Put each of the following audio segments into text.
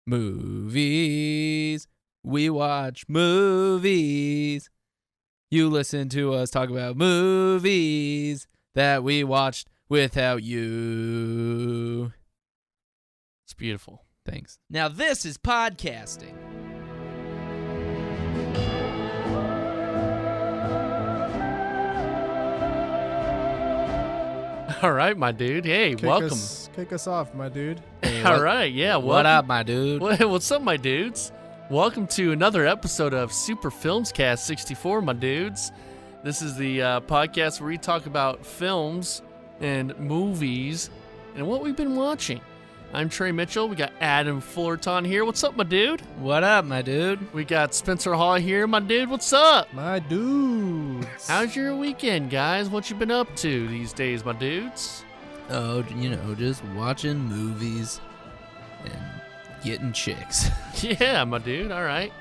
Movies. We watch movies. You listen to us talk about movies that we watched without you. It's beautiful. Thanks. Now this is podcasting. All right, my dude. Hey, welcome. Kick us off, my dude. Hey, All right, yeah. What up, my dude? What's up, my dudes? Welcome to another episode of Super FilmsCast 64, my dudes. This is the podcast where we talk about films and movies and what we've been watching. I'm Trey Mitchell. We got Adam Fullerton here. What's up, my dude? What up, my dude? We got Spencer Hall here. My dude, what's up? My dudes. How's your weekend, guys? What you been up to these days, my dudes? Oh, just watching movies and getting chicks. Yeah, my dude. All right.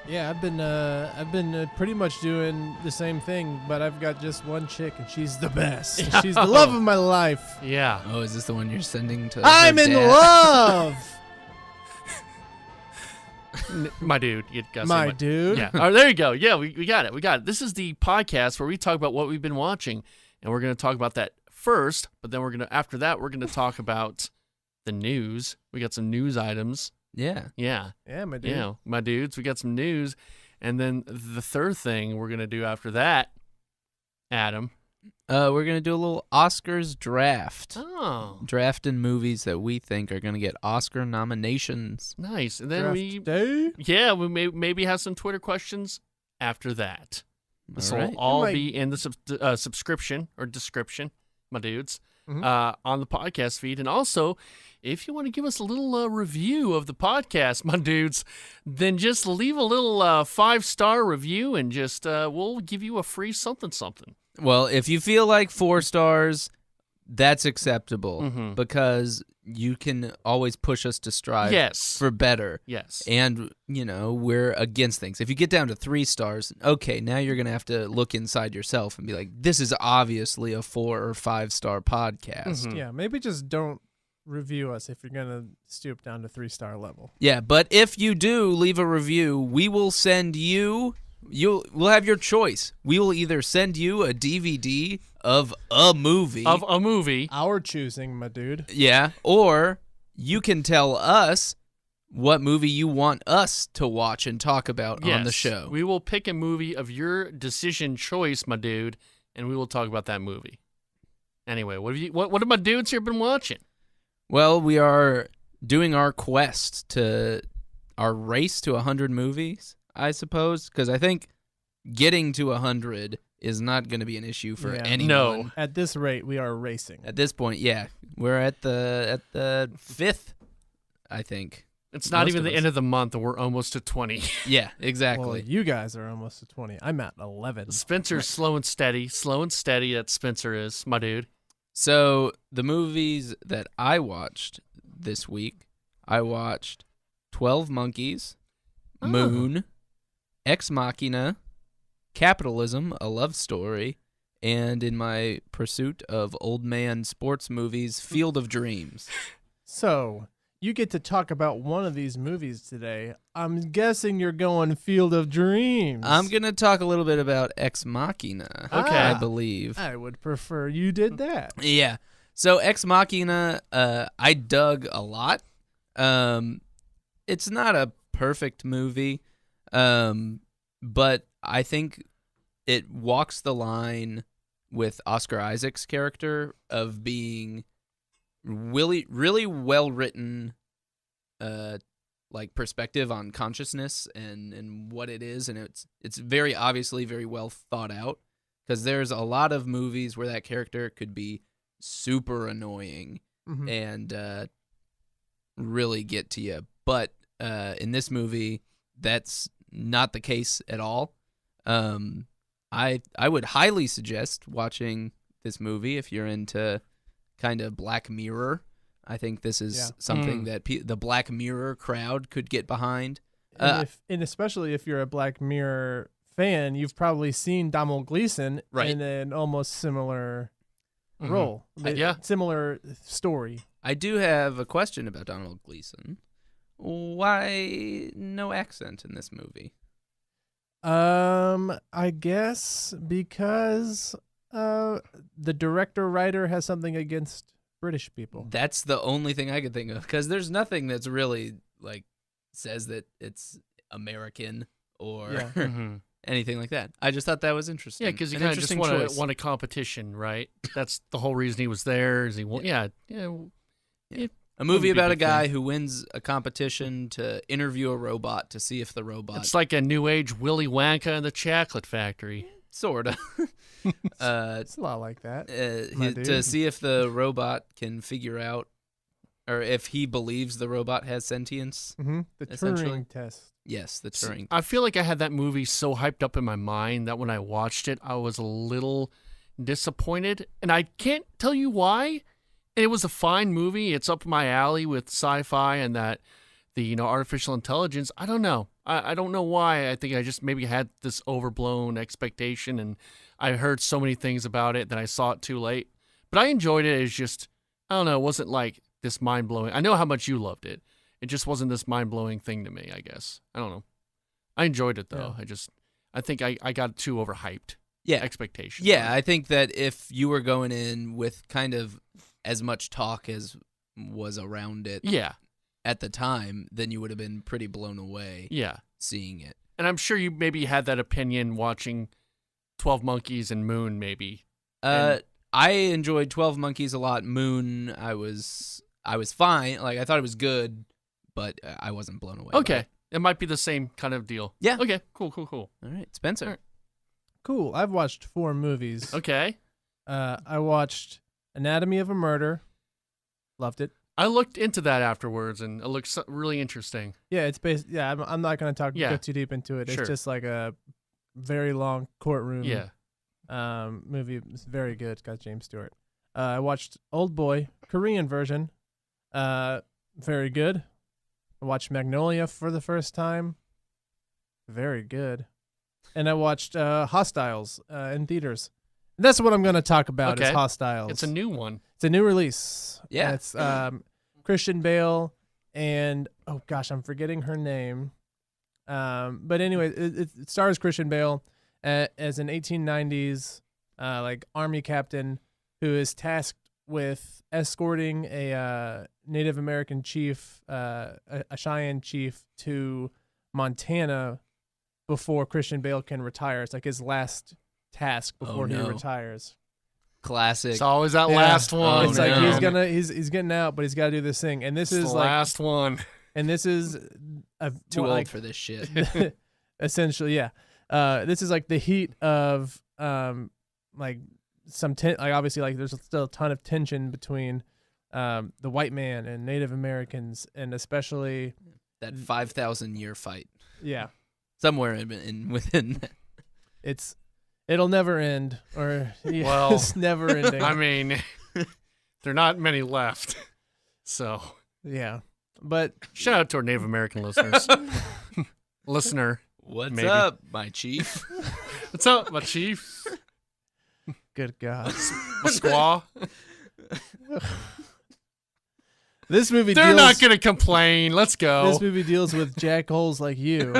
Yeah, I've been pretty much doing the same thing, but I've got just one chick, and she's the best. She's the love of my life. Yeah. Oh, is this the one you're sending to I'm her in dad? love. My dude. You gotta say My dude. Yeah. Oh, there you go. Yeah, we got it. We got it. This is the podcast where we talk about what we've been watching, and we're going to talk about that first, but then after that, we're going to talk about the news. We got some news items. Yeah. Yeah. Yeah, my dude. Yeah, my dudes, we got some news. And then the third thing we're going to do after that, Adam. We're going to do a little Oscars draft. Oh. Drafting movies that we think are going to get Oscar nominations. Nice. And then Draft day? we maybe have some Twitter questions after that. This will All right. all Like- be in the subscription or description, my dudes, Mhm. on the podcast feed. And also, if you want to give us a little review of the podcast, my dudes, then just leave a little 5-star review and just we'll give you a free something. Well, if you feel like 4 stars, that's acceptable Mhm. because you can always push us to strive Yes. for better. Yes. And, we're against things. If you get down to 3 stars, okay, now you're going to have to look inside yourself and be like, this is obviously a 4 or 5-star podcast. Mhm. Yeah, maybe just don't review us if you're going to stoop down to 3-star level. Yeah, but if you do leave a review, we will send we'll have your choice. We will either send you a DVD of a movie. Of a movie. Our choosing, my dude. Yeah, or you can tell us what movie you want us to watch and talk about on the Yes. show. We will pick a movie of your decision choice, my dude, and we will talk about that movie. Anyway, what have my dudes here been watching? Well, we are doing our quest to our race to 100 movies, I suppose, because I think getting to 100 is not going to be an issue for Yeah. anyone. No. At this rate, we are racing. At this point, yeah, we're at the 5th, I think. It's not Most even of the us. end of the month, and we're almost to 20. Yeah, Well, exactly. you guys are almost to 20. I'm at 11. Spencer's slow and steady. That Spencer is, my dude. So the movies that I watched this week, I watched 12 Monkeys, Oh. Moon, Ex Machina, Capitalism, A Love Story, and in my pursuit of old man sports movies, Field of Dreams. So, you get to talk about one of these movies today. I'm guessing you're going Field of Dreams. I'm going to talk a little bit about Ex Machina, Okay. I believe. I would prefer you did that. Yeah. So Ex Machina, I dug a lot. It's not a perfect movie, but I think it walks the line with Oscar Isaac's character of being really well written, like perspective on consciousness and what it is, and it's very obviously very well thought out. Because there's a lot of movies where that character could be super annoying Mhm. and really get to you. But in this movie, that's not the case at all. I would highly suggest watching this movie if you're into kind of Black Mirror. I think this is something that the Black Mirror crowd could get behind. And especially if you're a Black Mirror fan, you've probably seen Domhnall Gleeson Right. in an almost similar role. Yeah. Similar story. I do have a question about Donald Gleason. Why no accent in this movie? I guess because the director-writer has something against British people. That's the only thing I could think of, because there's nothing that's really like says that it's American or Yeah. Mm-hmm. anything like that. I just thought that was interesting. Yeah, because he An kind of just interesting choice. won a competition, right? That's the whole reason he was there. Is he won? Yeah. A movie Wouldn't be a about a big thing. guy who wins a competition to interview a robot to see if the robot It's like a new age Willy Wonka and the Chocolate Factory. sorta It's a lot like that. My to dude. see if the robot can figure out, or if he believes the robot has sentience. The Essentially. Turing test. Yes, the Turing. I feel like I had that movie so hyped up in my mind that when I watched it, I was a little disappointed, and I can't tell you why. It was a fine movie. It's up my alley with sci-fi and that the artificial intelligence. I don't know. I don't know why. I think I just maybe had this overblown expectation, and I heard so many things about it that I saw it too late. But I enjoyed it. It's just, I don't know. It wasn't like this mind-blowing. I know how much you loved it. It just wasn't this mind-blowing thing to me, I guess. I don't know. I enjoyed it, though. Yeah. I think I got too overhyped. Yeah. Expectations. Yeah, I think that if you were going in with kind of as much talk as was around it Yeah. at the time, then you would have been pretty blown away Yeah. seeing it. And I'm sure you maybe had that opinion watching 12 Monkeys and Moon, maybe. And- I enjoyed 12 Monkeys a lot. Moon, I was fine. Like, I thought it was good, but I wasn't blown away. by Okay. it. It might be the same kind of deal. Yeah. Okay. Cool. All right, Spencer. All right. Cool. I've watched 4 movies. Okay. I watched Anatomy of a Murder. Loved it. I looked into that afterwards, and it looks really interesting. Yeah, it's based. Yeah, I'm not gonna Yeah. go too deep into it. Sure. It's just like a very long courtroom. Yeah. Movie. It's very good. It's got James Stewart. I watched Old Boy, Korean version. Very good. I watched Magnolia for the first time. Very good. And I watched Hostiles in theaters. That's what I'm going to talk about is Okay. Hostiles. It's a new one. It's a new release. Yeah. And it's Christian Bale and, oh gosh, I'm forgetting her name. But anyway, it stars Christian Bale as an 1890s like army captain who is tasked with escorting a Native American chief, a Cheyenne chief, to Montana before Christian Bale can retire. It's like his last task before he no. retires. Classic. It's always that Yeah. last one. It's like no. he's getting out, but he's got to do this thing. And this It's is the like, last one. and this is Too more old like, for this shit. essentially, yeah. This is like the heat of like like obviously like there's still a ton of tension between the white man and Native Americans, and especially That 5,000-year fight. yeah, Somewhere in within that. it'll never end, or Well, it's never ending. I mean, there are not many left. So, yeah, but shout out to our Native American listeners. Listener. What's Maybe. up, my chief? What's up, my chief? good God, My squaw? this movie They're deals, not going to complain. Let's go. this movie deals with jackholes like you.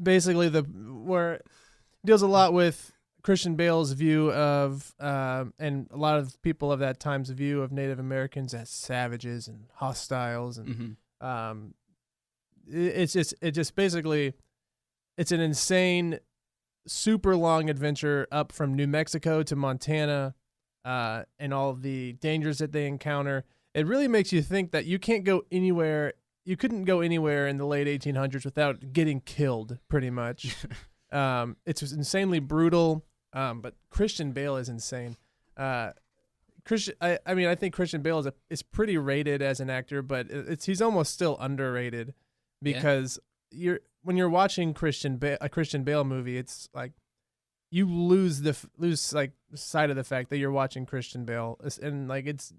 Basically where deals a lot with Christian Bale's view of and a lot of people of that time's view of Native Americans as savages and hostiles, and Mm-hmm. it's just basically it's an insane super long adventure up from New Mexico to Montana, and all of the dangers that they encounter. It really makes you think that you can't go anywhere. You couldn't go anywhere in the late 1800s without getting killed, pretty much. It's just insanely brutal, but Christian Bale is insane. I mean, I think Christian Bale is pretty rated as an actor, but he's almost still underrated because when you're watching a Christian Bale movie, it's like you lose like sight of the fact that you're watching Christian Bale, and like it's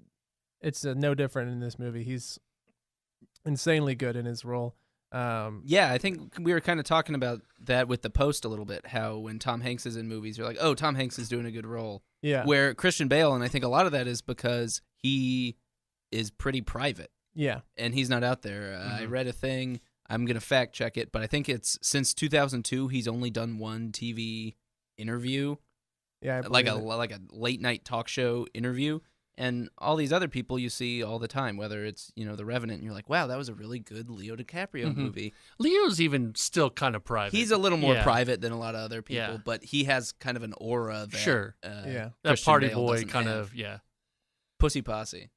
no different in this movie. He's insanely good in his role. Yeah, I think we were kind of talking about that with The Post a little bit, how when Tom Hanks is in movies, you're like, oh, Tom Hanks is doing a good role. Yeah. Where Christian Bale, and I think a lot of that is because he is pretty private. Yeah. and he's not out there. I read a thing. I'm gonna fact check it, but I think it's since 2002 he's only done one TV interview, Yeah. like a late night talk show interview. And all these other people you see all the time, whether it's, The Revenant, and you're like, wow, that was a really good Leo DiCaprio movie. Leo's even still kind of private. He's a little more private than a lot of other people, Yeah. but he has kind of an aura that that Christian party Bale boy doesn't kind have. of Pussy Posse.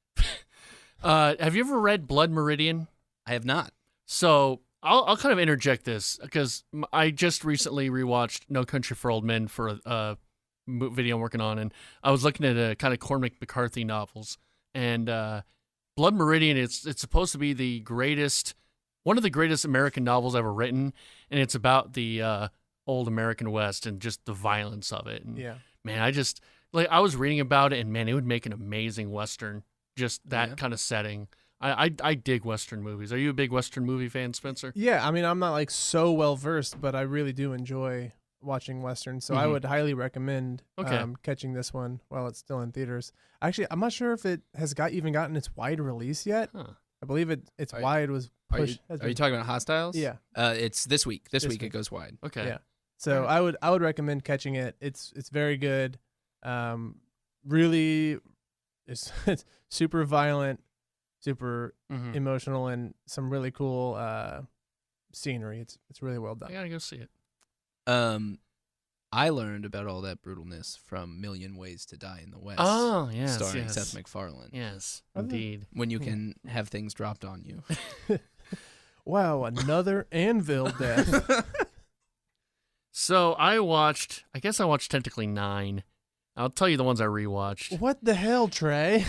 Have you ever read Blood Meridian? I have not. So I'll kind of interject this because I just recently rewatched No Country for Old Men for a video I'm working on, and I was looking at a kind of Cormac McCarthy novels, and Blood Meridian, it's supposed to be one of the greatest American novels ever written, and it's about the old American West and just the violence of it. And man, I was reading about it, and man, it would make an amazing Western, just that kind of setting. I dig Western movies. Are you a big Western movie fan, Spencer? Yeah, I mean, I'm not like so well versed, but I really do enjoy watching Westerns, so I would highly recommend catching this one while it's still in theaters. Actually, I'm not sure if it has even gotten its wide release yet. I believe its wide was pushed. Are you talking about Hostiles? Yeah. It's this week. This week it goes wide. Okay. Yeah. So I would recommend catching it. It's very good. Really, it's super violent, super emotional, and some really cool scenery. It's really well done. I gotta go see it. I learned about all that brutalness from Million Ways to Die in the West. Oh, yes, starring Seth MacFarlane. Yes, indeed. When you can have things dropped on you. Wow, another anvil death. So I watched technically 9. I'll tell you the ones I rewatched. What the hell, Trey?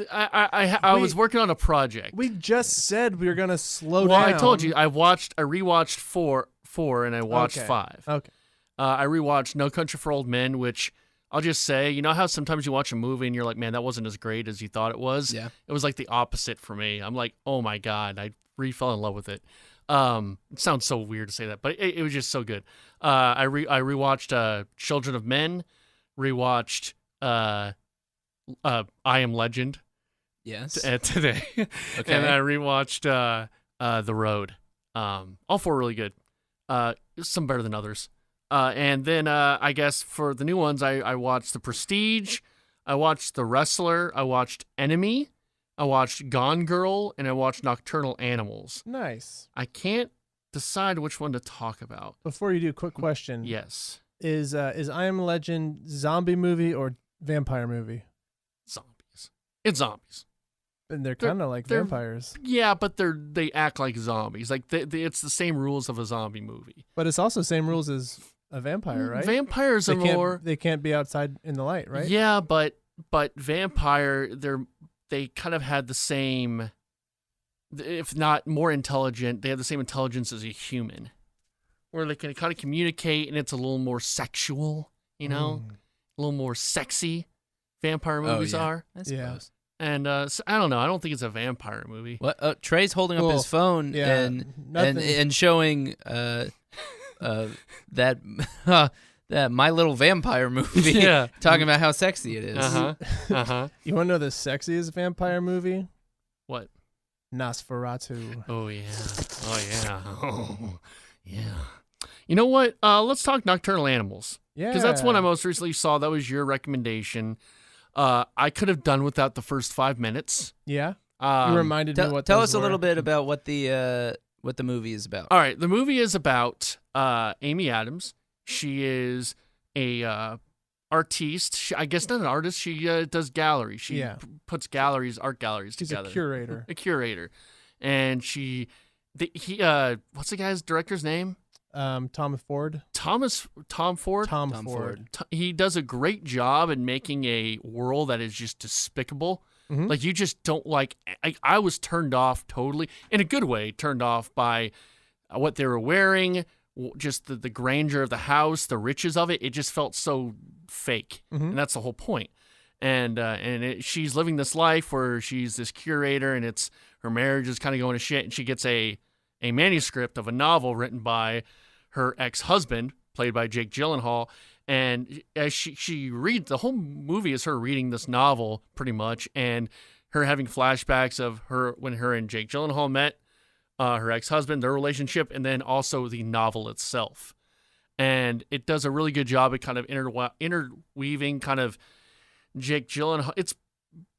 I was working on a project. We just said we were gonna slow down. Well, I told you I rewatched four, and I watched 5. Okay. I rewatched No Country for Old Men, which I'll just say, you know how sometimes you watch a movie and you're like, man, that wasn't as great as you thought it was? Yeah. It was like the opposite for me. I'm like, oh my God, I fell in love with it. It sounds so weird to say that, but it was just so good. I rewatched Children of Men, rewatched I Am Legend. Yes. Today. Okay. And I rewatched The Road. All 4 really good. Some better than others. And then I guess for the new ones, I watched The Prestige, I watched The Wrestler, I watched Enemy, I watched Gone Girl, and I watched Nocturnal Animals. Nice. I can't decide which one to talk about. Before you do, quick question. Yes. Is I Am Legend zombie movie or vampire movie? Zombies. It's zombies. And they're kind of like vampires. Yeah, but they act like zombies. Like it's the same rules of a zombie movie. But it's also the same rules as a vampire, right? Vampires are more. They can't be outside in the light, right? Yeah, but vampire, they kind of had the same, if not more intelligent. They have the same intelligence as a human, where they can kind of communicate, and it's a little more sexual. A little more sexy. Vampire movies are. I suppose. And so, I don't know. I don't think it's a vampire movie. What? Trey's holding up his phone and showing that that My Little Vampire movie. Yeah. Talking about how sexy it is. You want to know the sexiest vampire movie? What? Nosferatu. Oh yeah. Oh yeah. Oh yeah. You know what? Let's talk Nocturnal Animals. Yeah. Because that's one I most recently saw. That was your recommendation. I could have done without the first 5 minutes. Yeah. You reminded me what. Tell us a little bit about what the movie is about. All right, the movie is about Amy Adams. She is a artiste. I guess not an artist. She does galleries. She puts art galleries together. She's a curator. A curator, and what's the guy's director's name? Tom Ford. Tom Ford. Tom Ford. He does a great job in making a world that is just despicable. Mm-hmm. Like, you just don't like. I was turned off totally, in a good way, turned off by what they were wearing, just the grandeur of the house, the riches of it. It just felt so fake, and that's the whole point. And she's living this life where she's this curator, and her marriage is kind of going to shit, and she gets a manuscript of a novel written by her ex-husband, played by Jake Gyllenhaal. And as she reads, the whole movie is her reading this novel pretty much, and her having flashbacks of her when her and Jake Gyllenhaal met, her ex-husband, their relationship, and then also the novel itself. And it does a really good job at kind of interweaving kind of Jake Gyllenhaal. It's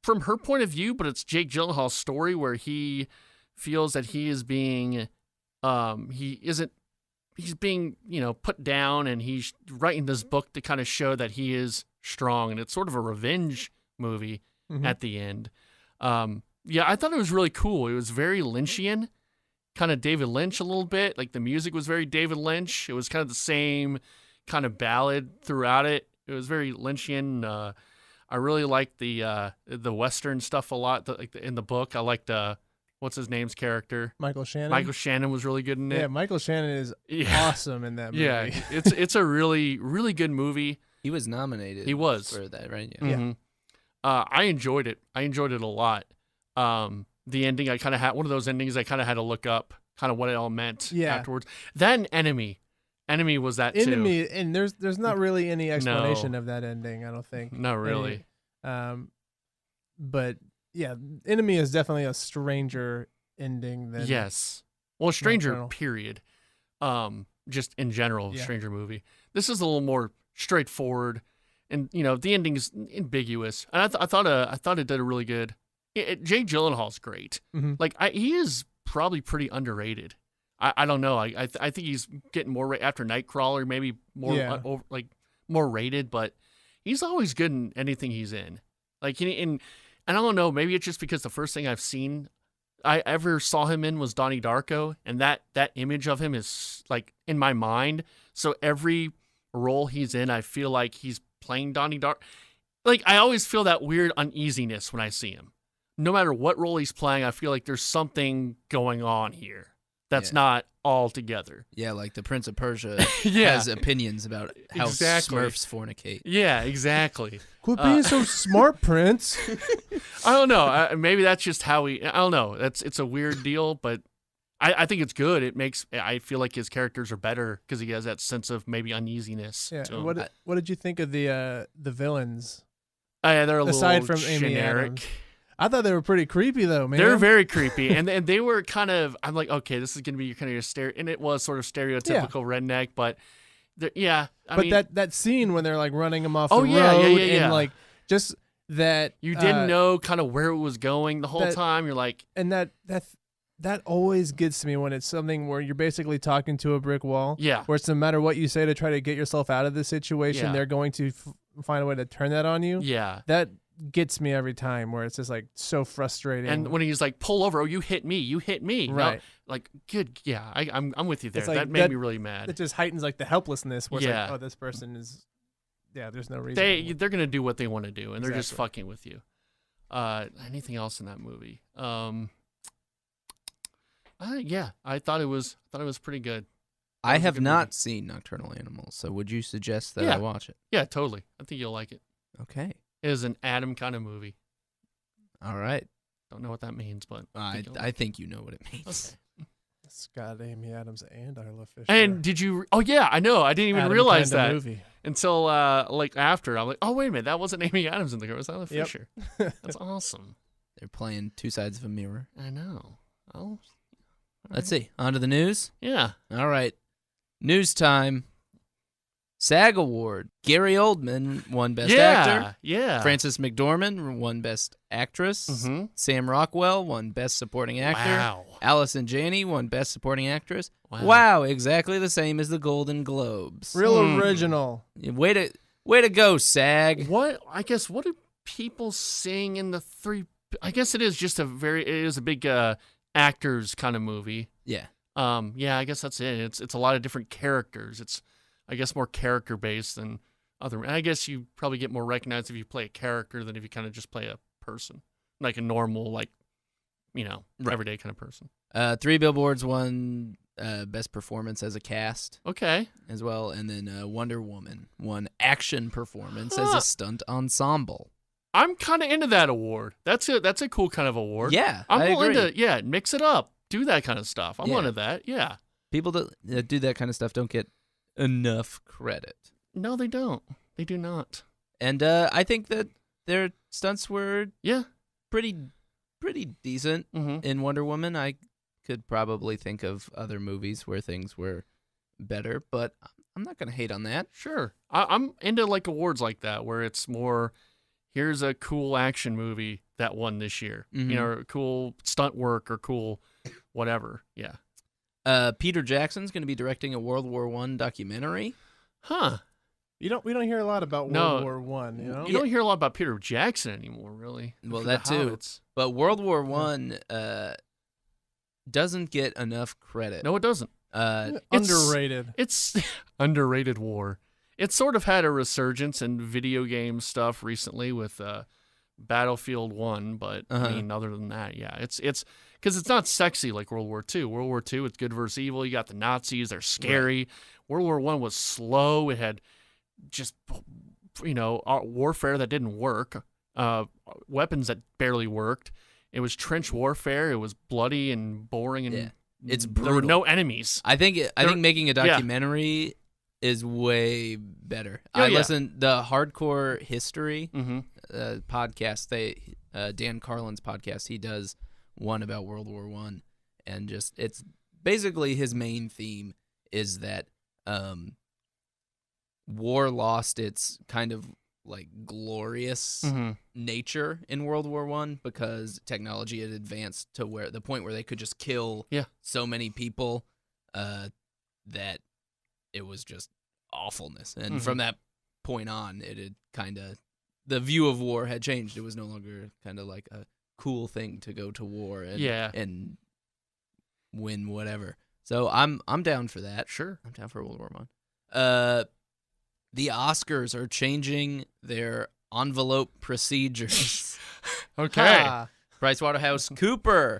from her point of view, but it's Jake Gyllenhaal's story where he feels that he is being, he's being, put down, and he's writing this book to kind of show that he is strong. And it's sort of a revenge movie at the end. I thought it was really cool. It was very Lynchian, kind of David Lynch a little bit. Like the music was very David Lynch. It was kind of the same kind of ballad throughout it. It was very Lynchian. I really liked the Western stuff a lot. In the book, I liked what's his name's character? Michael Shannon. Michael Shannon was really good in it. Yeah, Michael Shannon is awesome in that movie. Yeah, it's a really, really good movie. He was nominated. He was for that, right? Yeah. Mm-hmm. I enjoyed it. I enjoyed it a lot. The ending, I kind of had one of those endings. I kind of had to look up kind of what it all meant afterwards. Then Enemy was that too. Enemy, and there's not really any explanation of that ending. I don't think. Not really. But yeah, Enemy is definitely a stranger ending than yes. Well, stranger Nocturnal. period. Just in general, Yeah. stranger movie. This is a little more straightforward, and the ending is ambiguous. And I thought it did a really good. Jake Gyllenhaal's great. Mhm. Like he is probably pretty underrated. I don't know. I think he's getting more after Nightcrawler, maybe more more rated, but he's always good in anything he's in. Like and I don't know. Maybe it's just because the first thing I've seen I ever saw him in was Donnie Darko, and that image of him is like in my mind. So every role he's in, I feel like he's playing Donnie Darko. Like I always feel that weird uneasiness when I see him. No matter what role he's playing, I feel like there's something going on here that's not all together. Yeah, like the Prince of Persia Yeah. has opinions about how Exactly. Smurfs fornicate. Yeah, exactly. Quit being so smart, Prince. I don't know. Maybe that's just how he. I don't know. It's a weird deal, but I think it's good. I feel like his characters are better because he has that sense of maybe uneasiness. Yeah. to him. What did you think of the villains? They're a aside little from Amy generic. Adams? I thought they were pretty creepy though, man. They're very creepy, and they were kind of. I'm like, okay, this is gonna be kind of your and it was sort of stereotypical redneck, but I mean, that scene when they're like running him off Oh, the yeah, road yeah, yeah. and like just that you didn't know kind of where it was going the whole time. You're like, and that always gets to me when it's something where you're basically talking to a brick wall. yeah, Where it's no matter what you say to try to get yourself out of this situation, Yeah. they're going to find a way to turn that on you. yeah. That gets me every time where it's just like so frustrating. And when he's like, pull over, oh, you hit me. No, Right. like, good. Yeah, I'm with you there. It's like That made me really mad. it just heightens like the helplessness where it's Yeah. like, oh, this person is, there's no reason. They're gonna do what they want to do, and they're just Exactly. fucking with you. Anything else in that movie? I thought it was pretty good. That I was a have good not movie. seen Nocturnal Animals, so would you suggest that Yeah. I watch it? Yeah, totally. I think you'll like it. Okay. It is an Adam kind of movie. All right. Don't know what that means, but I think you know what it means. okay. It's got Amy Adams and Isla Fisher. And did you? Oh yeah, I know. I didn't even Adam realize kinda that movie. until like after. I'm like, oh wait a minute, that wasn't Amy Adams in the girl. It was Isla Yep. Fisher. That's awesome. They're playing two sides of a mirror. I know. Oh, Let's see. On to the news. yeah. All right. News time. SAG Award. Gary Oldman won Best Actor. Yeah. Frances McDormand won Best Actress. Mhm. Sam Rockwell won Best Supporting Actor. Wow. Allison Janney won Best Supporting Actress. Wow. Wow, exactly the same as the Golden Globes. Real Hmm. original. Way to go, SAG. What do people sing in the three? I guess it is just it is a big actors kind of movie. Yeah. Yeah, I guess that's it. It's a lot of different characters. It's, I guess, more character based than other. And I guess you probably get more recognized if you play a character than if you kind of just play a person, like a normal, like, everyday kind of person. 3 Billboards won Best Performance as a Cast Okay. as well, and then Wonder Woman won Action Performance as Huh. a Stunt Ensemble. I'm kind of into that award. That's a cool kind of award. Yeah, I'm I willing agree. to mix it up, do that kind of stuff. I'm Yeah. into that. Yeah. People that do that kind of stuff don't get enough credit. No, they don't. They do not. And I think that their stunts were Yeah. pretty pretty decent Mm-hmm. in Wonder Woman. I could probably think of other movies where things were better, but I'm not going to hate on that. Sure. I'm into like awards like that where it's more, here's a cool action movie that won this year. Mhm. You know, cool stunt work or cool whatever. Yeah. Peter Jackson's going to be directing a World War I documentary. Huh. We don't hear a lot about No. World War One. You know, You don't hear a lot about Peter Jackson anymore, really. Well, For that the too. Hobbits. But World War I doesn't get enough credit. No, it doesn't. Uh, underrated. It's underrated war. It sort of had a resurgence in video game stuff recently with Battlefield 1, but I mean, other than that, yeah, it's because it's not sexy like World War II. World War II, it's good versus evil. You got the Nazis; they're scary. Right. World War I was slow. It had just warfare that didn't work, weapons that barely worked. It was trench warfare. It was bloody and boring, and it's there were brutal. no enemies. I think making a documentary is way better. I listened the Hardcore History podcast. Dan Carlin's podcast. He does one about World War I, and just it's basically his main theme is that war lost its kind of like glorious nature in World War I because technology had advanced to where the point where they could just kill so many people that it was just awfulness. And from that point on, it had kind of the view of war had changed. It was no longer kind of like a cool thing to go to war and win whatever. So I'm down for that. Sure, I'm down for World War I. The Oscars are changing their envelope procedures. Okay. PricewaterhouseCooper.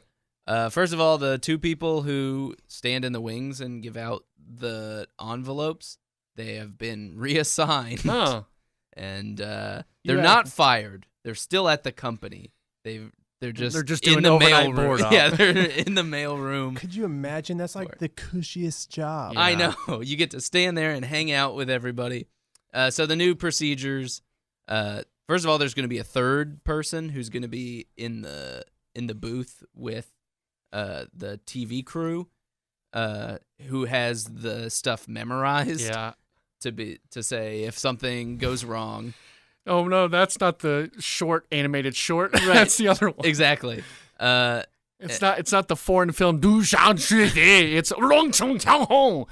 First of all, the two people who stand in the wings and give out the envelopes, they have been reassigned. Oh. And they're not fired. They're still at the company. They're just doing in the overnight mail room. board up. Yeah, they're in the mail room. Could you imagine? That's like the cushiest job. Yeah. I know. You get to stand there and hang out with everybody. So the new procedures. First of all, there's going to be a third person who's going to be in the booth with the TV crew, who has the stuff memorized. Yeah. To say if something goes wrong. Oh no, that's not the short animated short. Right. That's the other one. Exactly. It's not the foreign film Du Xiang Xue De. It's Long Chong Qiao Hong.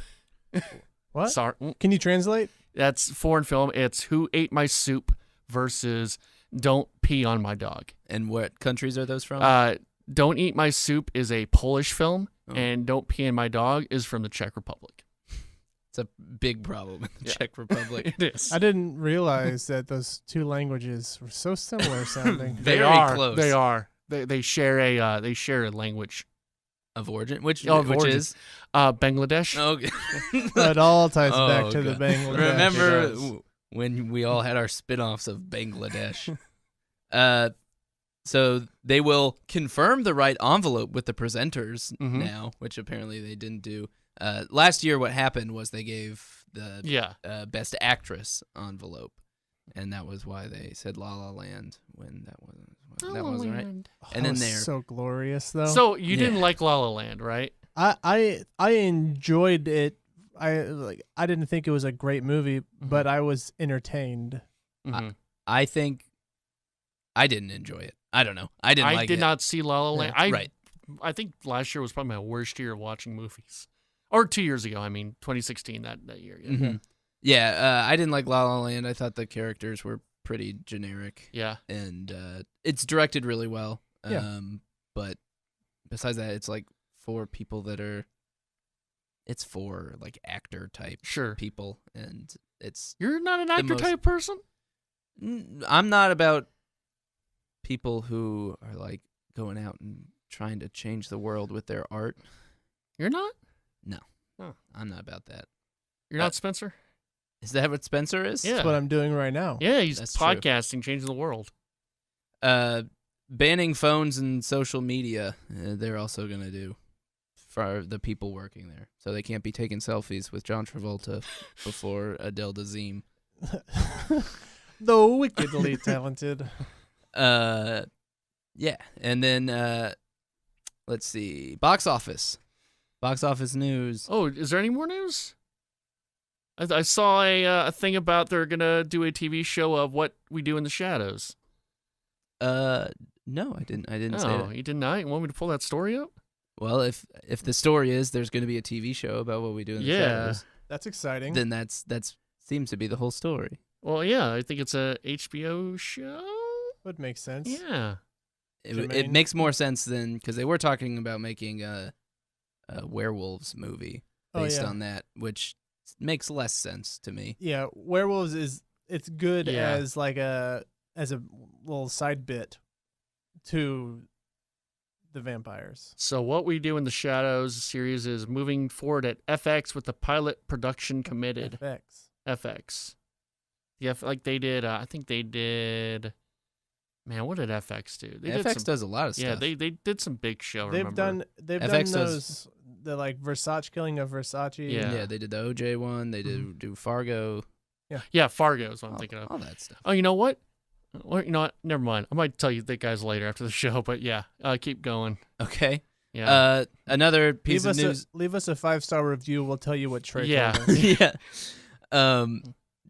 What? Sorry. Can you translate? That's foreign film. It's Who Ate My Soup versus Don't Pee on My Dog. And what countries are those from? Don't Eat My Soup is a Polish film, and Don't Pee on My Dog is from the Czech Republic. It's a big problem in the Czech Republic. It is. I didn't realize that those two languages were so similar sounding. Very close. They are. They share a language Of origin? Which origin. is? Bangladesh. Okay. It all ties back Oh, to the God. Bangladesh. Remember when we all had our spin-offs of Bangladesh? So they will confirm the right envelope with the presenters now, which apparently they didn't do. Last year, what happened was they gave the Best Actress envelope, and that was why they said La La Land when that wasn't right. And then there, so glorious though. So you didn't like La La Land, right? I enjoyed it. I didn't think it was a great movie, but I was entertained. I think I didn't enjoy it. I don't know. I did not see La La Land. Right. I think last year was probably my worst year of watching movies. Or 2 years ago, 2016, that year. Yeah. Mm-hmm. Yeah, I didn't like La La Land. I thought the characters were pretty generic. Yeah. And it's directed really well. Yeah. But besides that, it's like for people that are... It's for like actor type people. And it's... You're not an actor type person? I'm not about people who are like going out and trying to change the world with their art. You're not? No. Oh. I'm not about that. You're not Spencer? Is that what Spencer is? Yeah. That's what I'm doing right now. Yeah, he's That's podcasting, changing the world. Banning phones and social media, they're also going to do for the people working there. So they can't be taking selfies with John Travolta before Adele Dazeem. The wickedly talented. Yeah, and then let's see, box office news. Oh, is there any more news? I saw a thing about they're gonna do a TV show of What We Do in the Shadows. No, I didn't say that. You did not? You want me to pull that story up? Well, if the story is there's going to be a TV show about What We Do in the Shadows, That's exciting. then that's seems to be the whole story. Well, yeah, I think it's a HBO show. Would make sense. Yeah. It makes more sense than because they were talking about making a werewolves movie based on that, which makes less sense to me. Yeah, werewolves it's good Yeah. as like a little side bit to the vampires. So What We Do in the Shadows series is moving forward at FX with the pilot production committed. FX. Yeah, like they did. I think they did. Man, what did FX do? FX does a lot of stuff. Yeah, they did some big show. They've remember? done FX those the like Versace killing of Versace. Yeah. They did the OJ one. They did do Fargo. Yeah, Fargo is what I'm thinking of. All that stuff. Oh, you know what? Well, you know what? Never mind. I might tell you the guys later after the show, but yeah, keep going. Okay. Yeah. Another piece of news. Leave us a 5-star review. We'll tell you what Trey Yeah. told us. Yeah.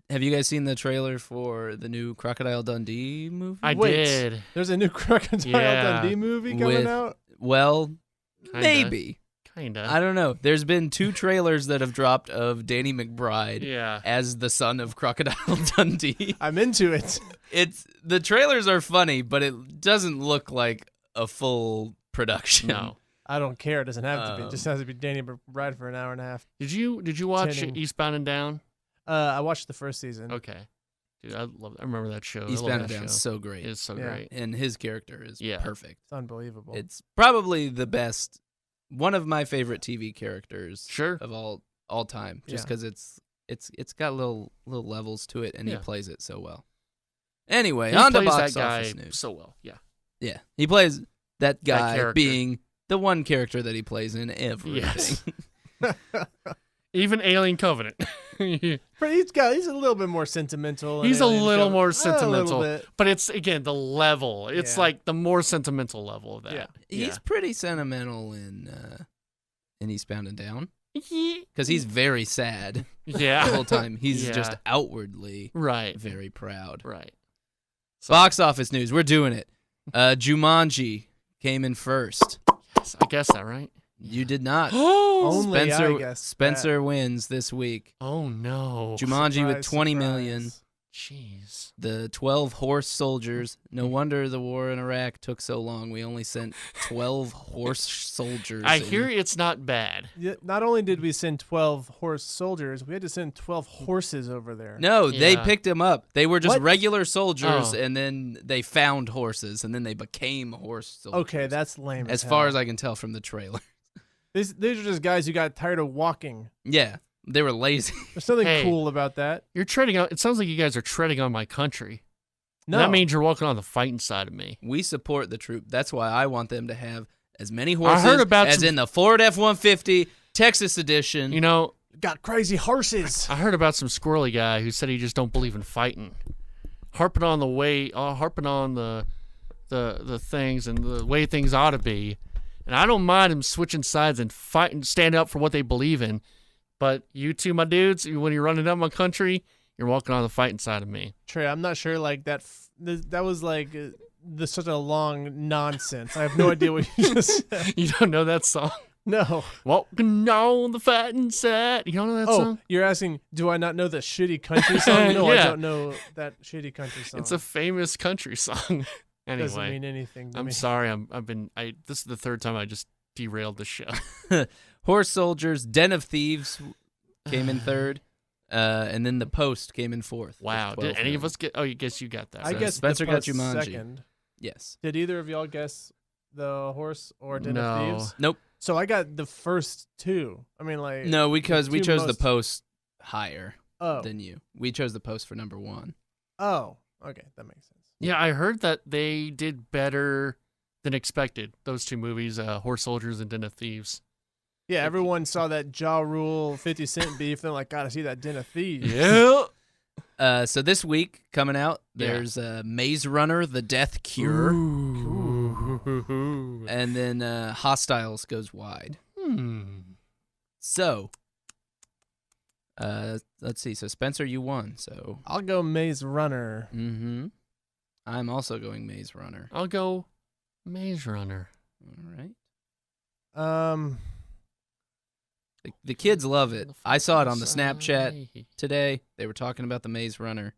Have you guys seen the trailer for the new Crocodile Dundee movie? I did. There's a new Crocodile Dundee movie coming out? Well, Kinda. maybe. Kinda. I don't know. There's been 2 trailers that have dropped of Danny McBride Yeah. as the son of Crocodile Dundee. I'm into it. The trailers are funny, but it doesn't look like a full production. No. I don't care. It doesn't have to be. It just has to be Danny McBride for an hour and a half. Did you watch Tinning. Eastbound and Down? I watched the first season. Okay. Dude, I remember that show. Eastbound and Down. Down's so great. It's so Yeah. great. And his character is perfect. It's unbelievable. It's probably the best, one of my favorite TV characters Sure. of all time, just because it's got little levels to it, and he plays it so well. Anyway, He on to plays box that office guy news. so well. Yeah. Yeah, he plays that guy character. being the one character that he plays in everything. Yes. Even Alien Covenant. But he's a little bit more sentimental. He's a Alien little Covenant. more A sentimental. little bit. But it's, again, the level. It's Yeah. like the more sentimental level of that. Yeah. He's pretty sentimental in Eastbound and Down Yeah. because he's very sad Yeah. the whole time. He's Yeah. just outwardly Right. very proud. Right. Box office news. We're doing it. Jumanji came in first. Yes, I guess that, right? You did not. Only Spencer I guess Spencer wins this week. Oh, no. Jumanji with Surprise, 20 surprise. million. Jeez. The 12 horse soldiers. No wonder the war in Iraq took so long. We only sent 12 horse soldiers. I in. hear it's not bad. Yeah, not only did we send 12 horse soldiers, we had to send 12 horses over there. No, they Yeah. picked them up. They were just What? regular soldiers, Oh. and then they found horses, and then they became horse soldiers. Okay, that's lame. as far as I can tell from the trailer. These are just guys who got tired of walking. Yeah, they were lazy. There's something Hey. cool about that. You're treading on. It sounds like you guys are treading on my country. No, That means you're walking on the fighting side of me. We support the troop. That's why I want them to have as many I horses heard about as some- in the Ford F-150 Texas edition. You know, got crazy horses. I heard about some squirrely guy who said he just don't believe in fighting, harping on the things and the way things ought to be. And I don't mind him switching sides and fighting, stand up for what they believe in. But you two, my dudes, when you're running down my country, you're walking on the fighting side of me. Trey, I'm not sure. Like that. That was like such a long nonsense. I have no idea what you just said. You don't know that song? No. Walking on the fighting side. You don't know that Oh, song? you're asking, do I not know the shitty country song? No, I Yeah. don't know that shitty country song. It's a famous country song. Doesn't Anyway, mean anything to I'm me. sorry. This is the third time I just derailed the show. Horse soldiers, Den of Thieves came in third, and then The Post came in fourth. with Wow. 12 Did any of million. us get? Oh, you guess you got that. I right? guess Spencer the got Post Jumanji. second. Yes. Did either of y'all guess the horse or Den of No. Thieves? Nope. So I got the first two. I mean, like No, because we two chose The most- Post higher Oh, than you. We chose The Post for number 1. oh, okay, that makes sense. Yeah, I heard that they did better than expected. Those two movies, Horse Soldiers and Den of Thieves. Yeah, everyone saw that Ja Rule 50 Cent beef. They're like, gotta see that Den of Thieves. So this week coming out, Yeah. there's Maze Runner: The Death Cure. Ooh. And then Hostiles goes wide. So, let's see. So, Spencer, you won. So I'll go Maze Runner. Mm-hmm. I'm also going Maze Runner. I'll go Maze Runner. All right. The kids love it. I saw it on the Snapchat today. They were talking about the Maze Runner.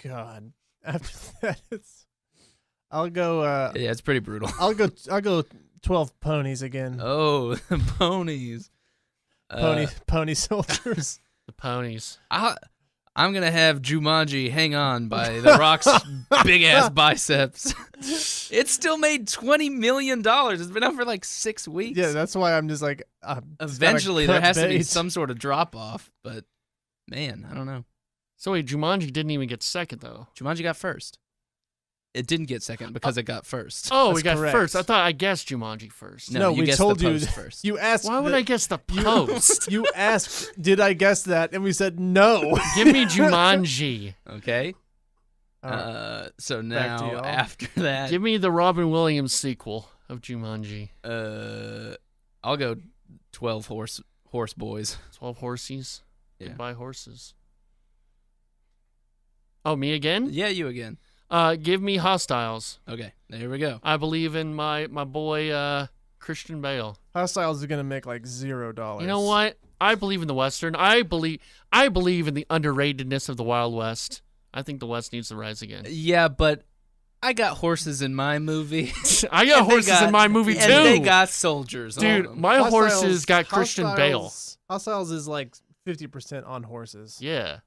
God. After that, I'll go. Yeah, it's pretty brutal. I'll go 12 ponies again. Oh, the ponies. Pony soldiers. The ponies. I'm going to have Jumanji Hang On by The Rock's big-ass biceps. It still made $20 million. It's been out for like 6 weeks. Yeah, that's why I'm just like... Eventually, there has to be some sort of drop-off, but man, I don't know. So wait, Jumanji didn't even get second, though. Jumanji got first. It didn't get second because it got first. Oh, That's we got correct. first. I guessed Jumanji first. No, you we guessed told the you post first. You asked. Why would I guess the post? You asked, did I guess that? And we said no. Give me Jumanji. Okay. All right. So Back to now, y'all. after that... Give me the Robin Williams sequel of Jumanji. I'll go 12 horse boys. 12 horsies. Yeah. Goodbye horses. Oh, me again? Yeah, you again. Give me Hostiles. Okay, there we go. I believe in my boy Christian Bale. Hostiles are gonna make like $0. You know what? I believe in the Western. I believe in the underratedness of the Wild West. I think the West needs to rise again. Yeah, but I got horses in my movie. I got horses in my movie too. And they got soldiers on Dude, them. my horses got Christian Bale. Hostiles is like 50% on horses. Yeah.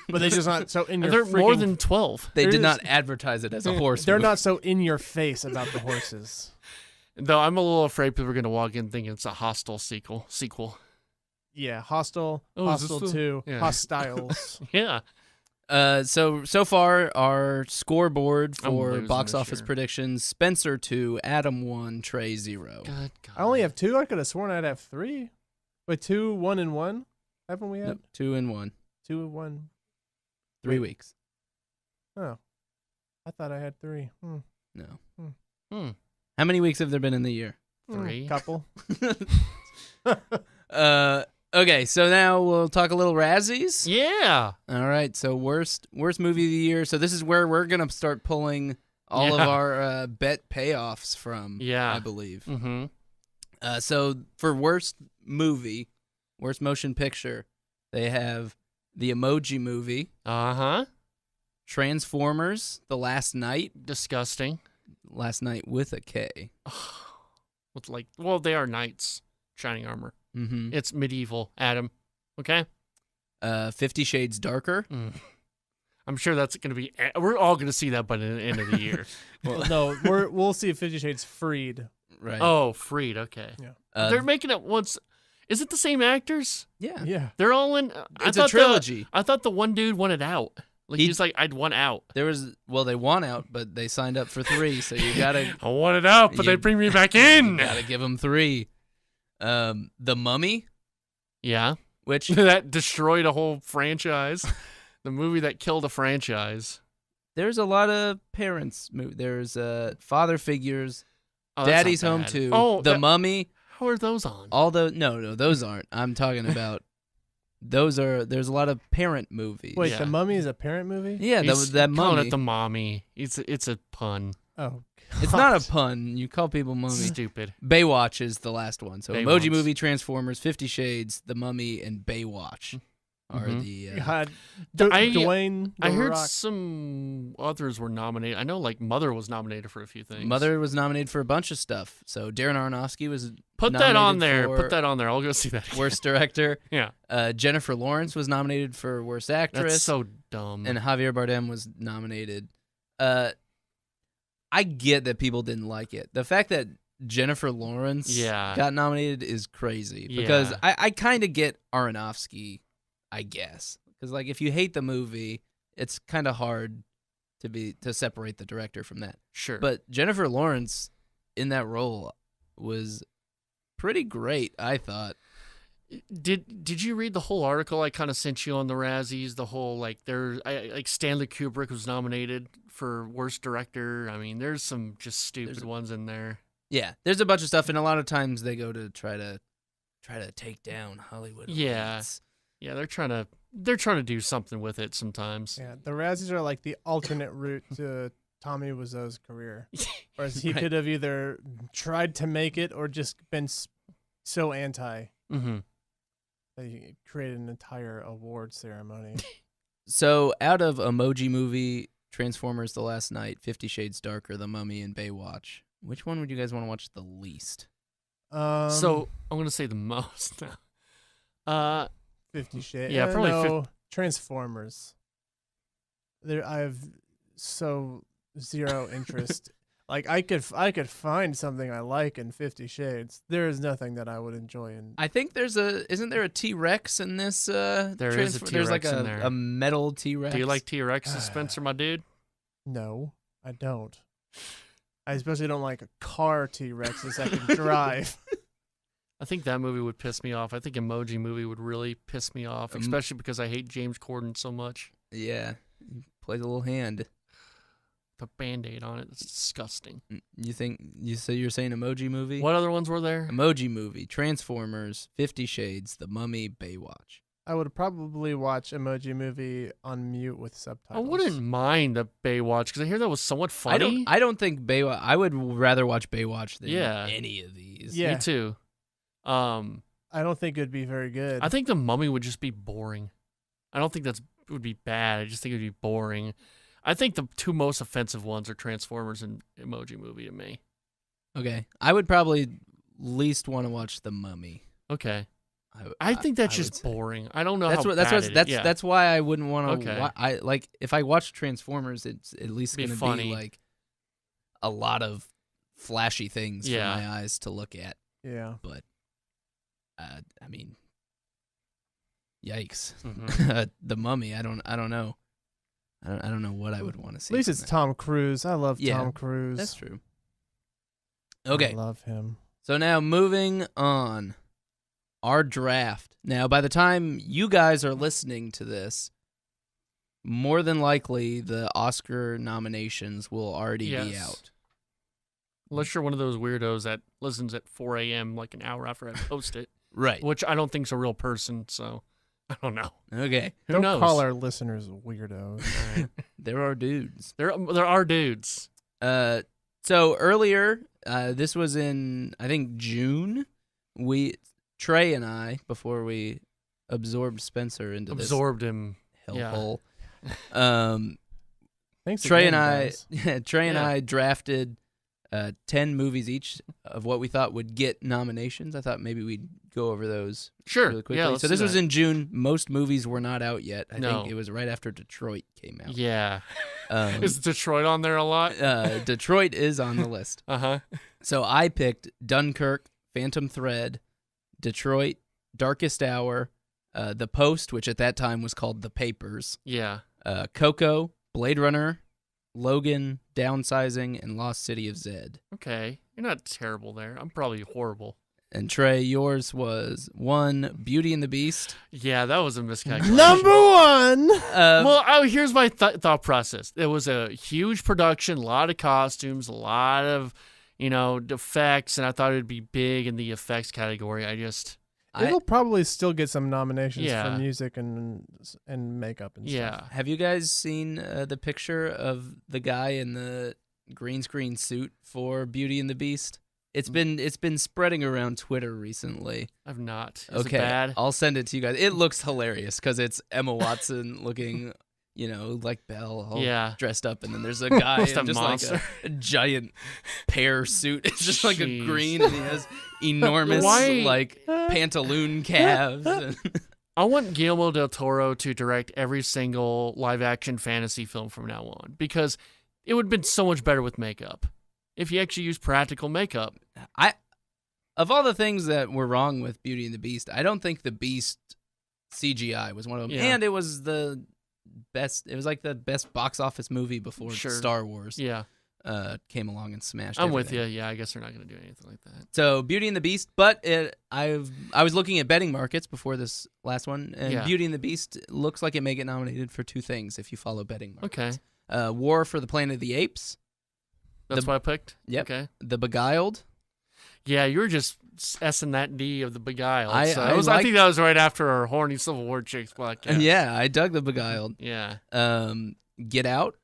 But they're just not so in And your they're more freaking- than 12. They they're did not just- advertise it as a horse They're movie. not so in your face about the horses. Though I'm a little afraid people are going to walk in thinking it's a Hostile sequel. Yeah, Hostile, Oh, is this Hostile the- 2, yeah. Hostiles. Yeah. So far, our scoreboard I'm for losing box this office year. predictions: Spencer 2, Adam 1, Trey 0. God. I only have 2. I could have sworn I'd have 3. Wait, 2, 1, and 1? Haven't we had Nope, 2 and 1. 2 and 1? 3 weeks. Oh, I thought I had 3. No. Hmm. How many weeks have there been in the year? 3. Couple. Okay, so now we'll talk a little Razzies. Yeah. All right, so worst movie of the year. So this is where we're gonna start pulling all of Yeah. our bet payoffs from. Yeah. I believe. Mm-hmm. So for worst movie, worst motion picture, they have the Emoji Movie, Uh-huh. Transformers: The Last Night, Disgusting. Last Night with a K. With well, they are knights. Shining armor. Mm-hmm. It's medieval, Adam. Okay? 50 Shades Darker. Mm. I'm sure that's going to be... We're all going to see that by the end of the year. No, we'll see 50 Shades Freed. Right. Oh, Freed. Okay. Yeah. They're making it once... Is it the same actors? yeah. Yeah. They're all in... It's a trilogy. I thought the one dude wanted out. He's like, I'd want out. They want out, but they signed up for 3, so you gotta I wanted out, but You- they bring me back you in. gotta give them 3. The Mummy, Yeah. which That destroyed a whole franchise. The movie that killed a franchise. there's a lot of parents. There's father figures. Oh, that's Daddy's not Home bad. 2. Oh, The Mummy. how are those on? All the no, those aren't. I'm talking about. There's a lot of parent movies. Wait, Yeah. The Mummy is a parent movie? Yeah, He's that calling Mummy. it the mommy. It's a pun. Oh, It's not a pun. You call people mummy. Stupid. Baywatch is the last one. So Baywatch. Emoji Movie, Transformers, 50 Shades, The Mummy, and Baywatch are Mhm. the. God. I- Dwayne. I The heard Rock. some others were nominated. I know, Mother was nominated for a few things. Mother was nominated for a bunch of stuff. So Darren Aronofsky was Put that on nominated there. for Put that on there. I'll go see that. Worst Director. Yeah. Jennifer Lawrence was nominated for Worst Actress. That's so dumb. And Javier Bardem was nominated. I get that people didn't like it. The fact that Jennifer Lawrence Yeah. got nominated is crazy because Yeah. I kind of get Aronofsky, I guess, because like if you hate the movie, it's kind of hard to separate the director from that. Sure. But Jennifer Lawrence in that role was pretty great, I thought. Did you read the whole article I kind of sent you on the Razzies? The whole like Stanley Kubrick was nominated for worst director. I mean, there's some just stupid ones in there. Yeah, there's a bunch of stuff, and a lot of times they go to try to take down Hollywood. Yeah, elites. yeah, they're trying to do something with it sometimes. Yeah, the Razzies are like the alternate route to Tommy Wiseau's career, whereas he Right. could have either tried to make it or just been so anti Mm-hmm. that he created an entire award ceremony. So, out of Emoji Movie, Transformers: The Last Night, 50 Shades Darker, The Mummy, and Baywatch, which one would you guys want to watch the least? So I'm gonna say the most now. 50 Shades. Yeah, probably no, Transformers. I have so zero interest. Like I could find something I like in 50 Shades. There is nothing that I would enjoy in. I think isn't there a T-Rex in this? There is a There's like T-Rex in there. a metal T-Rex. Do you like T-Rexes, Spencer, my dude? No, I don't. I especially don't like car T-Rexes that can drive. I think that movie would piss me off. I think Emoji Movie would really piss me off, especially because I hate James Corden so much. Yeah, he plays a little hand. The Band-Aid on it. It's disgusting. You're saying Emoji Movie? What other ones were there? Emoji Movie, Transformers, 50 Shades, The Mummy, Baywatch. I would probably watch Emoji Movie on mute with I subtitles. wouldn't mind the Baywatch because I hear that was somewhat funny. I don't think Baywatch. I would rather watch Baywatch than Yeah. any of these. Yeah. Me too. I don't think it'd be very good. I think the Mummy would just be boring. I don't think it would be bad. I just think it would be boring. I think the two most offensive ones are Transformers and Emoji Movie to me. Okay, I would probably least want to watch The Mummy. Okay. I think that's just boring. I don't know how bad it is. Yeah. That's why I wouldn't want to. Okay. I like if I watch Transformers, it's at least Be going to funny. be like a lot of flashy things Yeah. for my eyes to look at. Yeah. But I mean, yikes! Mhm. The Mummy. I don't know. I don't know what I would want to see. At least from it's that. Tom Cruise. I love Yeah, Tom Cruise. That's true. I Okay, love him. so now moving on, our draft. Now, by the time you guys are listening to this, more than likely the Oscar nominations will already be Yes. out. Unless you're one of those weirdos that listens at 4 a.m. like an hour after I post it, Right. which I don't think's a real person, so I don't know. Okay. Who Don't knows? call our listeners weirdos. All right. There are dudes. There are dudes. So earlier, this was in, I think, June. Trey and I, before we absorbed Spencer into Absorbed him. this yeah. hellhole, Thanks Trey again, and guys. Trey and Yeah. I drafted 10 movies each of what we thought would get nominations. I thought maybe we'd go over those Sure. really quickly. Yeah, let's so do this was that. in June. Most movies were not out yet. I No. think it was right after Detroit came out. Yeah. Um, Is Detroit on there a lot? Detroit is on the list. Uh-huh. So I picked Dunkirk, Phantom Thread, Detroit, Darkest Hour, The Post, which at that time was called The Papers, Yeah. Coco, Blade Runner, Logan, Downsizing, and Lost City of Zed. Okay. You're not terrible there. I'm probably horrible. And Trey, yours was 1, Beauty and the Beast. Yeah, that was a miscalculation. Number one. Well, here's my thought process. It was a huge production, a lot of costumes, a lot of, effects, and I thought it'd be big in the effects category. It'll probably still get some nominations Yeah. for music and makeup and stuff. Yeah. Have you guys seen the picture of the guy in the green screen suit for Beauty and the Beast? It's been spreading around Twitter recently. I've not. Is Okay, it bad? I'll send it to you guys. It looks hilarious because it's Emma Watson looking, like Belle, all Yeah. dressed up, and then there's a guy Just in a just monster. like a giant pear suit. It's just like a Jeez. green, and he has enormous Why- pantaloon calves. And I want Guillermo del Toro to direct every single live-action fantasy film from now on because it would have been so much better with makeup if he actually used practical makeup. Of all the things that were wrong with Beauty and the Beast, I don't think the Beast CGI was one of them. Yeah. And it was the best. It was like the best box office movie before Sure. Star Wars. Yeah. came along and smashed. I'm with everything. you. Yeah, I guess they're not going to do anything like that. So Beauty and the Beast, but I was looking at betting markets before this last one, and Yeah. Beauty and the Beast looks like it may get nominated for 2 things if you follow betting markets. Okay. War for the Planet of the Apes. That's what I picked? Yep. Okay. The Beguiled. Yeah, you were just S&D of the Beguiled. I think that was right after our horny Civil War chicks podcast. Yeah, I dug the Beguiled. Yeah. Get Out.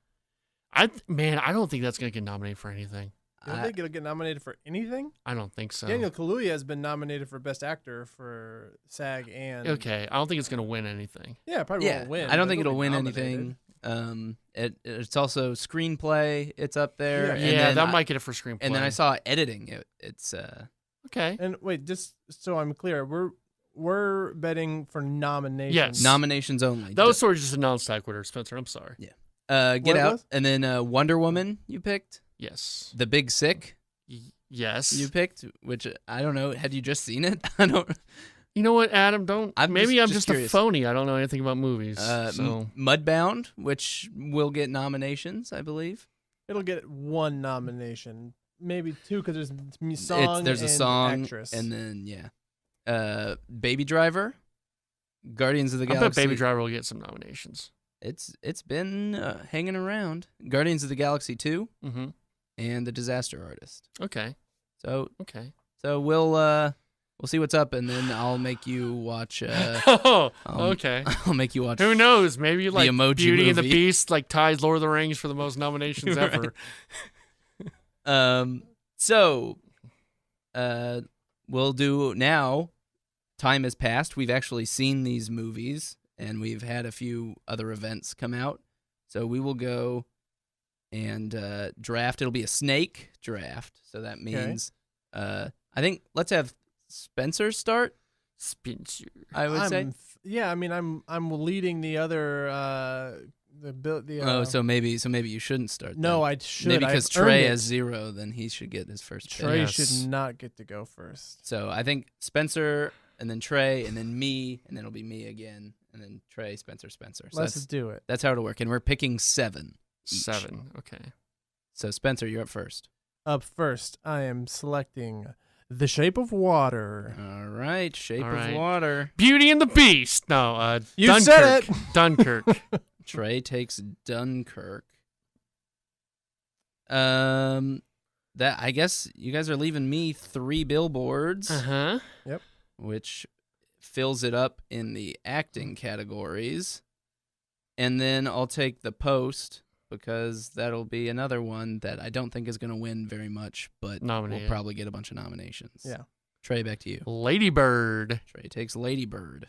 I don't think that's going to get nominated for anything. You don't think it'll get nominated for anything? I don't think so. Daniel Kaluuya has been nominated for Best Actor for SAG and... Okay, I don't think it's going to win anything. Yeah, probably won't win. I don't but think it'll be win nominated. anything. It's also screenplay. It's up there. Yeah. and Yeah, then that might get it for screenplay. And then I saw editing. It's Okay. And wait, just so I'm clear, we're betting for nominations. Yes. nominations only. That was sort of just a non-sequitur, Spencer. I'm sorry. Get What it Out, was? and then Wonder Woman. You picked Yes. The Big Sick. Yes. You picked, which I don't know. Had you just seen it? I don't. You know what, Adam? Don't. I'm Maybe I'm just a curious. phony. I don't know anything about movies. So Mudbound, which will get nominations, I believe. It'll get 1 nomination, maybe 2 because there's song There's a and song, actress. and then Baby Driver, Guardians of the I bet Galaxy. Baby Driver will get some nominations. It's been hanging around. Guardians of the Galaxy 2 Mm-hmm. and The Disaster Artist. Okay. So Okay. we'll see what's up, and then I'll make you watch. Oh, okay. I'll make you watch. Who knows? Maybe like Emoji Beauty and the Movie. Beast like ties Lord of the Rings for the most nominations ever. So, we'll do now. Time has passed. We've actually seen these movies, and we've had a few other events come out. So we will go and draft. It'll be a snake draft. So that means, I think let's have Spencer start. Spencer. I would say. Yeah, I mean, I'm leading the other So maybe you shouldn't start. No, then. I should. Maybe because I've earned Trey it. has 0, then he should get his first pick. Trey Yes. should not get to go first. So I think Spencer, and then Trey, and then me, and then it'll be me again, and then Trey, Spencer. So Let's do it. that's how it'll work. And we're picking 7 each. 7. Okay. So Spencer, you're up first. Up first, I am selecting The Shape of Water. All right, Shape All of right. Water. Beauty and the Beast. No, You Dunkirk. said it. Dunkirk. Trey takes Dunkirk. That I guess you guys are leaving me 3 billboards, Uh-huh. which fills it up in the acting categories. And then I'll take The Post, because that'll be another one that I don't think is going to win very much, but Nominated. will probably get a bunch of nominations. Yeah. Trey, back to you. Lady Bird. Trey takes Lady Bird.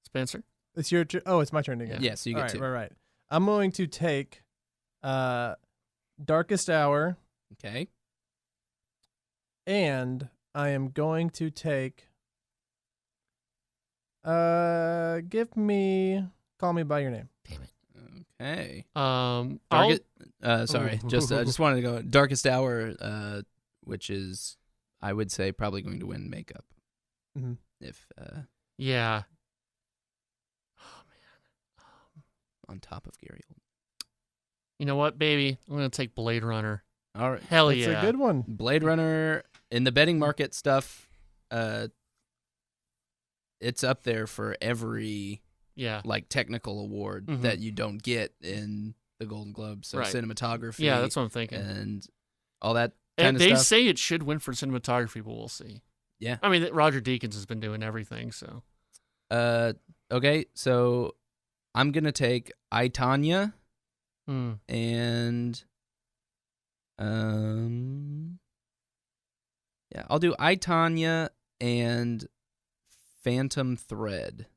Spencer. It's your turn. Oh, it's my turn again. Yes, you All get right, 2. right. I'm going to take Darkest Hour, Okay. and I am going to take give me Call Me by Your Name. Damn it. Okay. Sorry, Ooh. just wanted to go Darkest Hour, which is I would say probably going to win makeup. Mhm. If Yeah. on top of Gary Oldman. You know what, baby? I'm going to take Blade Runner. All right. Hell That's yeah. a good one. Blade Runner in the betting market stuff, it's up there for every Yeah. like technical award Mhm. that you don't get in the Golden Globes. So Right. cinematography, Yeah, that's what I'm thinking. and all that And kind of they stuff. say it should win for cinematography, but we'll see. Yeah. I mean, Roger Deakins has been doing everything, so. Okay, so I'm gonna take I, Tonya, Hmm. and yeah, I'll do I, Tonya and Phantom Thread.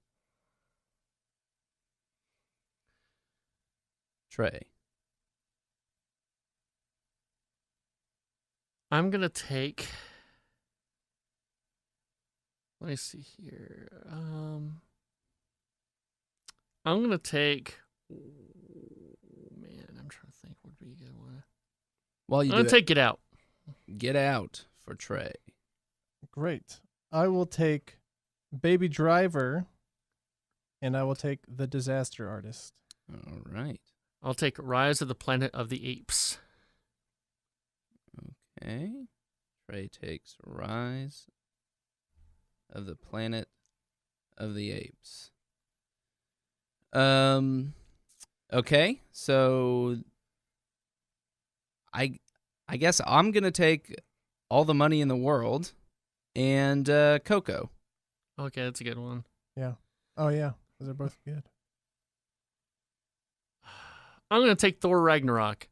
Trey. I'm going to take. Let me see here. I'm going to take. Oh, man, I'm trying to think what would be a good one. While I'm you going do to take Get Out. Get Out for Trey. Great. I will take Baby Driver, and I will take The Disaster Artist. All right. I'll take Rise of the Planet of the Apes. Okay. Trey takes Rise of the Planet of the Apes. Okay, so I guess I'm gonna take All the Money in the World and Coco. Okay, that's a good one. Yeah. Oh yeah, those are both good. I'm going to take Thor Ragnarok.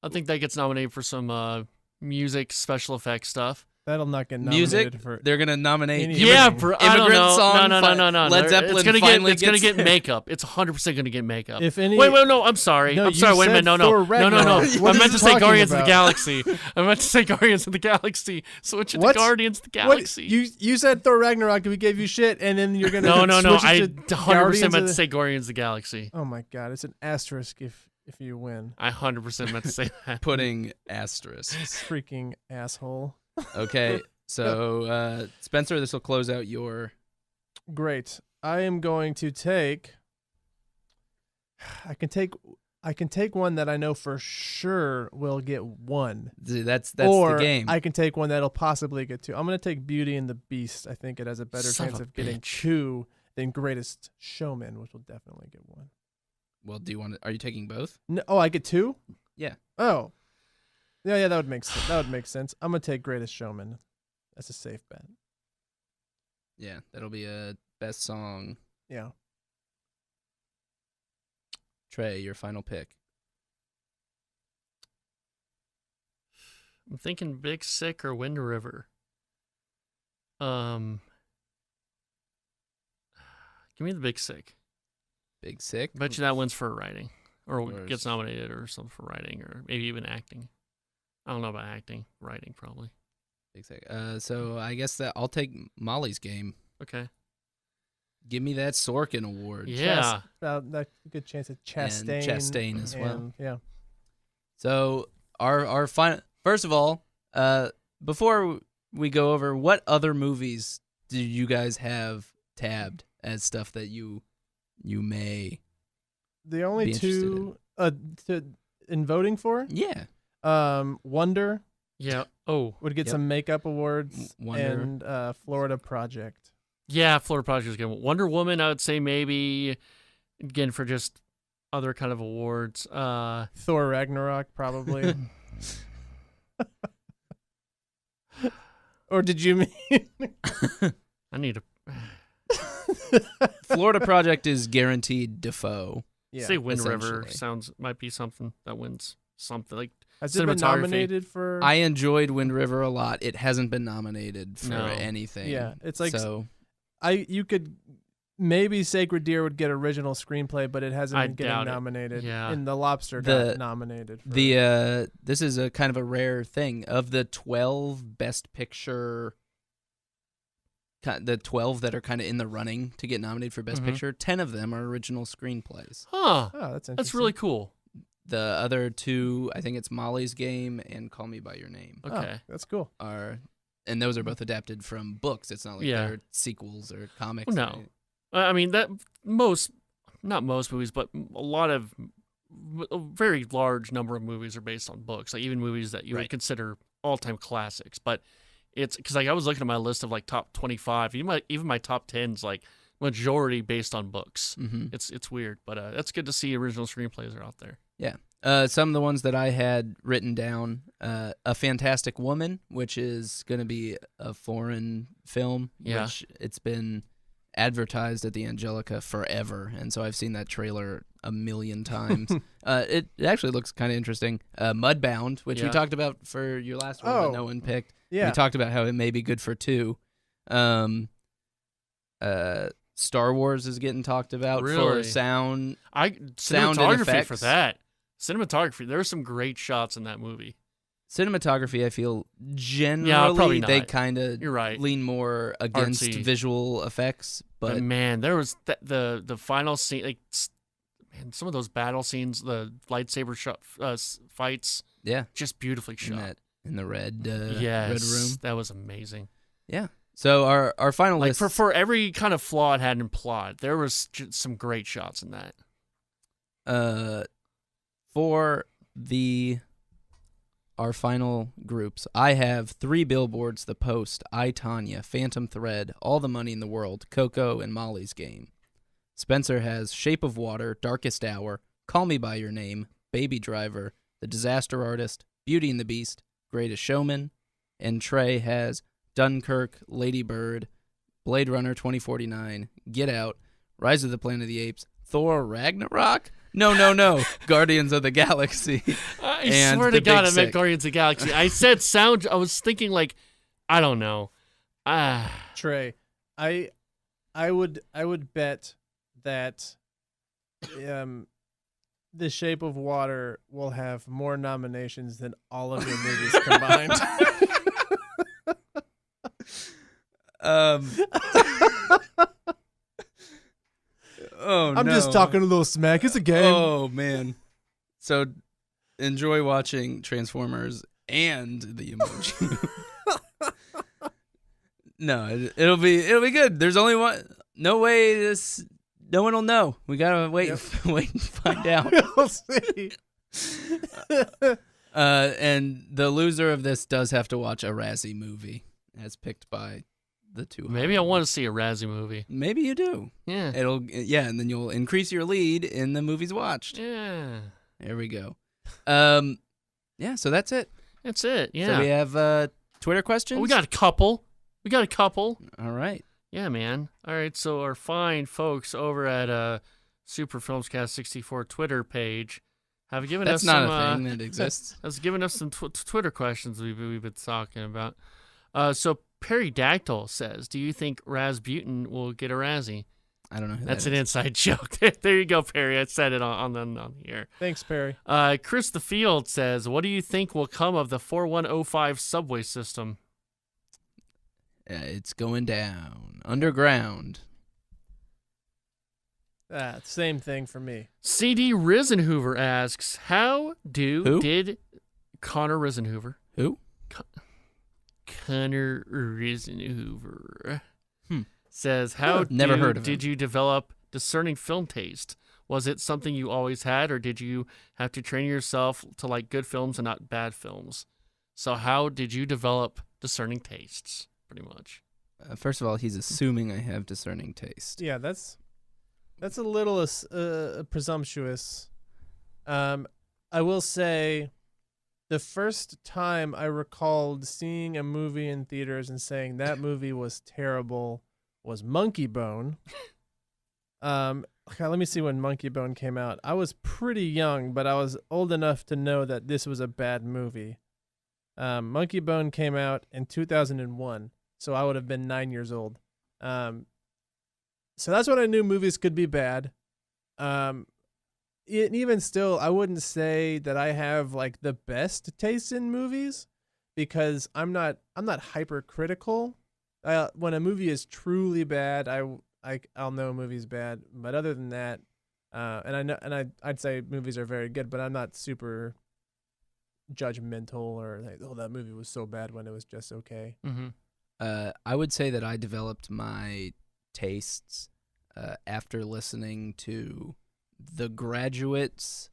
I think that gets nominated for some music, special effects stuff. That'll not get nominated Music, for. they're gonna nominate. Anything. Yeah, Immigrant I don't know. Song. No. Led Zeppelin It's gonna finally get, it's gets gonna get makeup. It's 100% going to get makeup. If any, Wait, no, I'm sorry. No, I'm you sorry, wait a said minute. No. Thor Ragnarok. What I are meant you to say talking Guardians of about? the Galaxy. I meant to say Guardians of the Galaxy. Switch it to What? Guardians of the What? Galaxy. You said Thor Ragnarok and we gave you shit, and then you're gonna No. switch I it to 100% Guardians meant of to the- say Guardians of the Galaxy. Oh my god, it's an asterisk if you win. I 100% meant to say that. Putting asterisks. Freaking asshole. Okay, so Spencer, this will close out your. Great. I am going to take. I can take one that I know for sure will get one. That's or the game. I can take one that'll possibly get two. I'm going to take Beauty and the Beast. I think it has a better Son chance of a of getting bitch. two than Greatest Showman, which will definitely get one. Well, do you want to? Are you taking both? No, oh, I get two? Yeah. Oh. Yeah, that would make sense. That would make sense. I'm going to take Greatest Showman. That's a safe bet. Yeah, that'll be a best song. Yeah. Trey, your final pick. I'm thinking Big Sick or Wind River. Give me the Big Sick. Big Sick. Bet you that wins for writing, or Or gets nominated or something for writing, or maybe even acting. I don't know about acting, writing probably. Big Sick. So I guess that I'll take Molly's Game. Okay. Give me that Sorkin Award. Yeah. That's a good chance of Chastain. Chastain as well. and- Yeah. So our final. First of all, before we go over, what other movies do you guys have tabbed as stuff that you may? The only Be interested two in voting for, Yeah. Wonder Yeah. Oh. would get Yep. some makeup awards, Wonder. and Florida Project. Yeah, Florida Project is good. Wonder Woman, I would say maybe, again, for just other kind of awards. Thor Ragnarok, probably. Or did you mean? I need to Florida Project is guaranteed Defoe. Yeah. say Wind River essentially. might be something that wins something like Has it been cinematography. nominated for? I enjoyed Wind River a lot. It hasn't been nominated for No. anything. Yeah, it's like so. you could maybe Sacred Deer would get original screenplay, but it hasn't I been getting doubt it. nominated. Yeah. And The Lobster The- got nominated. For, This is a kind of a rare thing. Of the 12 Best Picture, the 12 that are kind of in the running to get nominated for Best Mhm. Picture, 10 of them are original screenplays. Huh. oh, that's interesting. That's really cool. The other two, I think it's Molly's Game and Call Me by Your Name, Oh, Okay. that's cool. and those are both adapted from books. It's not like Yeah. they're sequels or comics. Well, no. I mean, that not most movies, but a lot of, a very large number of movies are based on books. Like even movies that you would Right. consider all-time classics. But it's because like I was looking at my list of like top 25, even my top 10's like majority based on books. Mm-hmm. It's weird, but that's good to see original screenplays are out there. Some of the ones that I had written down, A Fantastic Woman, which is going to be a foreign film, Yeah. which it's been advertised at the Angelica forever, and so I've seen that trailer a million times. It actually looks kind of interesting. Mudbound, which we Yeah. talked about for your last one, Oh. but no one picked. Yeah. We talked about how it may be good for two. Star Wars is getting talked about for Really? sound. Sound and Cinematography for effects. that. Cinematography. There are some great shots in that movie. Cinematography, I feel generally probably they not. kind of You're right. lean more against Artsy. visual effects, But but man, there was the final scene, like man, some of those battle scenes, the lightsaber fights, yeah, just beautifully shot. in the red Yes, red room. that was amazing. Yeah. So our final Like list for every kind of flaw it had in plot, there was some great shots in that. For our final groups, I have 3 billboards: The Post, I, Tonya, Phantom Thread, All the Money in the World, Coco, and Molly's Game. Spencer has Shape of Water, Darkest Hour, Call Me By Your Name, Baby Driver, The Disaster Artist, Beauty and the Beast, Greatest Showman, and Trey has Dunkirk, Lady Bird, Blade Runner 2049, Get Out, Rise of the Planet of the Apes, Thor Ragnarok? No. Guardians of the Galaxy. I and swear The to God, Big I meant Sick. Guardians of the Galaxy. I said sound. I was thinking like, I don't know. Trey, I would bet that The Shape of Water will have more nominations than all of your movies combined. I'm just talking a little smack. It's a game. Oh, man. So enjoy watching Transformers and the Emoji. No, it'll be good. There's only one. No way this. No one will know. We gotta wait and find out. We'll see. And the loser of this does have to watch a Razzie movie, as picked by the two. Maybe I want to see a Razzie movie. Maybe you do. Yeah. And then you'll increase your lead in the movies watched. Yeah. There we go. Yeah. So that's it. That's it. Yeah. So we have Twitter questions. We got a couple. All right. Yeah, man. All right, so our fine folks over at Super FilmsCast 64 Twitter page have given That's us not some, a thing that exists. has given us some Twitter questions we've been talking about. So Perry Dactyl says, "Do you think Rasputin will get a Razzie?" I don't know who That's that an is. inside joke. There you go, Perry. I said it on here. Thanks, Perry. Chris the Field says, "What do you think will come of the 4105 subway system?" It's going down underground. Same thing for me. CD Risenhoover asks, "How Who? did Connor Risenhoover? Who? Connor Risenhoover says, how Never heard of him. did you develop discerning film taste? Was it something you always had, or did you have to train yourself to like good films and not bad films? So how did you develop discerning tastes?" Pretty much. First of all, he's assuming I have discerning taste. Yeah, that's a little presumptuous. I will say, the first time I recalled seeing a movie in theaters and saying that movie was terrible was Monkey Bone. Okay, let me see when Monkey Bone came out. I was pretty young, but I was old enough to know that this was a bad movie. Monkey Bone came out in 2001, so I would have been 9 years old. So that's when I knew movies could be bad. Even still, I wouldn't say that I have like the best taste in movies, because I'm not hypercritical. When a movie is truly bad, I'll know a movie's bad. But other than that, I'd say movies are very good, but I'm not super judgmental or like, oh, that movie was so bad when it was just okay. Mm-hmm. I would say that I developed my tastes after listening to The Graduates,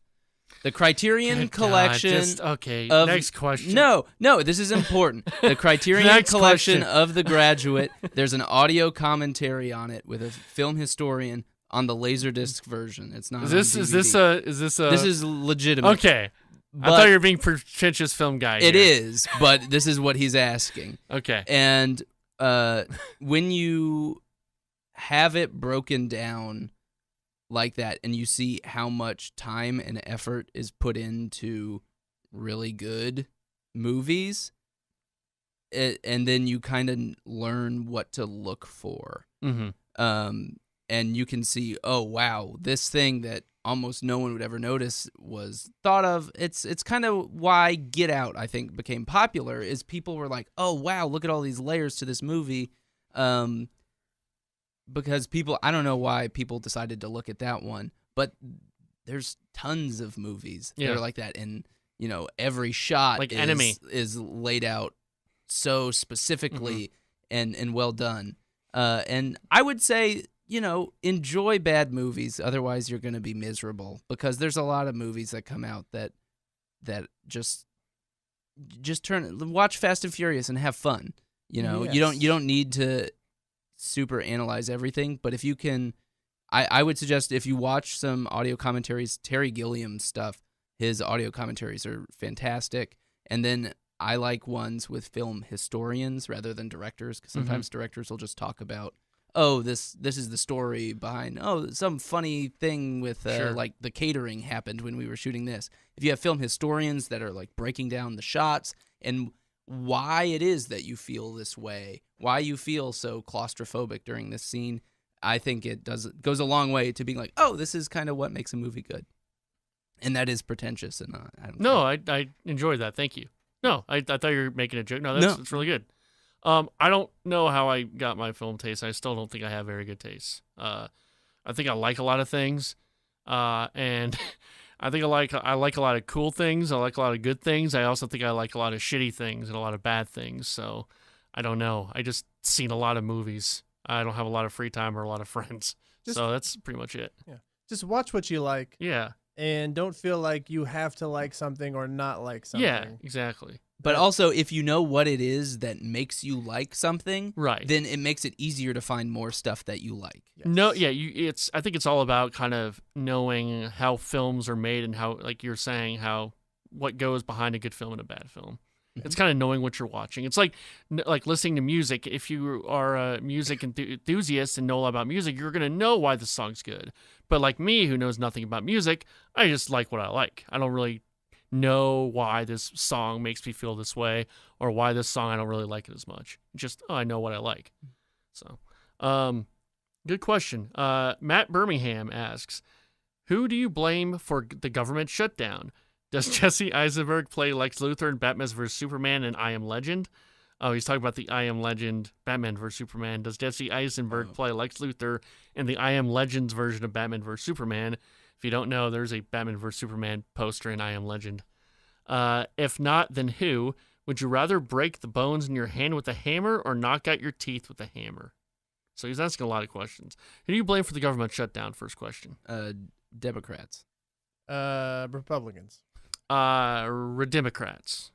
the Criterion Good Collection. God, okay, of, next question. No, this is important. The Criterion Next Collection question. of The Graduate. There's an audio commentary on it with a film historian on the Laserdisc version. It's not. Is on this DVD. This is legitimate. okay? But I thought you were being pretentious film guy. It here. is, but this is what he's asking. Okay. And when you have it broken down like that, and you see how much time and effort is put into really good movies, and then you kind of learn what to look for. Mm-hmm. And you can see, oh wow, this thing that almost no one would ever notice was thought of. It's kind of why Get Out, I think, became popular, is people were like, oh wow, look at all these layers to this movie. Because people, I don't know why people decided to look at that one, but there's tons of movies that are like that, and every shot Like Enemy is laid out so specifically and well done. And I would say enjoy bad movies. Otherwise, you're going to be miserable, because there's a lot of movies that come out that just watch Fast and Furious and have fun. You don't need to super analyze everything, but if you can, I would suggest if you watch some audio commentaries, Terry Gilliam's stuff, his audio commentaries are fantastic. And then I like ones with film historians rather than directors, because sometimes directors will just talk about, this is the story behind, some funny thing with like the catering happened when we were shooting this. If you have film historians that are like breaking down the shots and why it is that you feel this way, why you feel so claustrophobic during this scene, I think it goes a long way to being like, this is kind of what makes a movie good. And that is pretentious, and I don't care. I enjoyed that. Thank you. No, I thought you were making a joke. No, that's really good. I don't know how I got my film taste. I still don't think I have very good taste. I think I like a lot of things, and I think I like a lot of cool things. I like a lot of good things. I also think I like a lot of shitty things and a lot of bad things. So I don't know. I just seen a lot of movies. I don't have a lot of free time or a lot of friends. So that's pretty much it. Yeah. Just watch what you like. Yeah. And don't feel like you have to like something or not like something. Yeah, exactly. But also, if you know what it is that makes you like something, right, then it makes it easier to find more stuff that you like. Yes. No, yeah, I think it's all about kind of knowing how films are made and how, like you're saying, what goes behind a good film and a bad film. Mm-hmm. It's kind of knowing what you're watching. It's like listening to music. If you are a music enthusiast and know a lot about music, you're going to know why the song's good. But like me, who knows nothing about music, I just like what I like. I don't really know why this song makes me feel this way, or why this song I don't really like it as much. Just, I know what I like. So, good question. Matt Birmingham asks, who do you blame for the government shutdown? Does Jesse Eisenberg play Lex Luthor in Batman vs. Superman and I Am Legend? Oh, he's talking about the I Am Legend Batman vs. Superman. Does Jesse Eisenberg play Lex Luthor in the I Am Legends version of Batman vs. Superman? If you don't know, there's a Batman vs. Superman poster in I Am Legend. If not, then who? Would you rather break the bones in your hand with a hammer or knock out your teeth with a hammer? So he's asking a lot of questions. Who do you blame for the government shutdown? First question. Democrats. Republicans. Redemocrats.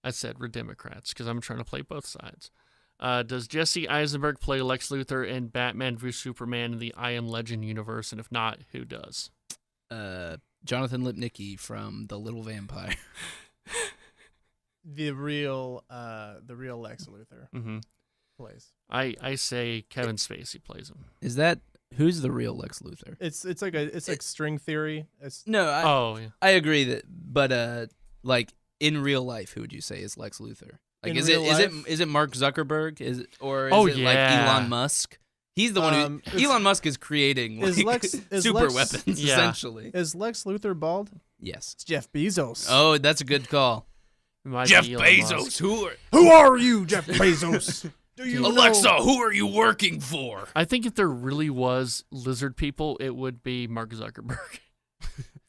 I said Redemocrats because I'm trying to play both sides. Does Jesse Eisenberg play Lex Luthor in Batman vs. Superman in the I Am Legend universe? And if not, who does? Jonathan Lipnicki from The Little Vampire. The real Lex Luthor plays. I say Kevin Spacey plays him. Is that who's the real Lex Luthor? It's like string theory. I agree that, but like in real life, who would you say is Lex Luthor? Like, is it Mark Zuckerberg? Is it like Elon Musk? He's the one who Elon Musk is creating super weapons essentially. Is Lex Luthor bald? Yes. It's Jeff Bezos. Oh, that's a good call. Jeff Bezos. Who are you, Jeff Bezos? Do you Alexa, who are you working for? I think if there really was lizard people, it would be Mark Zuckerberg.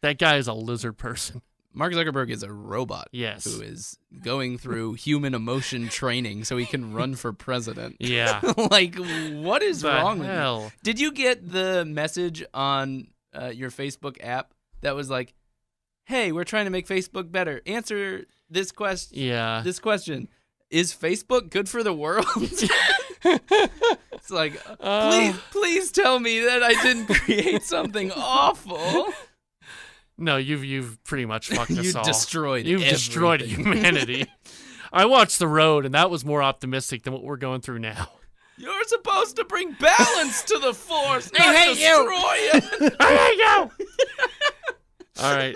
That guy is a lizard person. Mark Zuckerberg is a robot. Yes. Who is going through human emotion training so he can run for president. Yeah. Like, what is wrong with you? hell? Did you get the message on your Facebook app that was like, hey, we're trying to make Facebook better. Answer this question. Yeah. This question. Is Facebook good for the world? It's like, please tell me that I didn't create something awful. No, you've pretty much fucked us all. You've destroyed humanity. I watched The Road, and that was more optimistic than what we're going through now. You're supposed to bring balance to the force, not destroy it. I hate you. All right.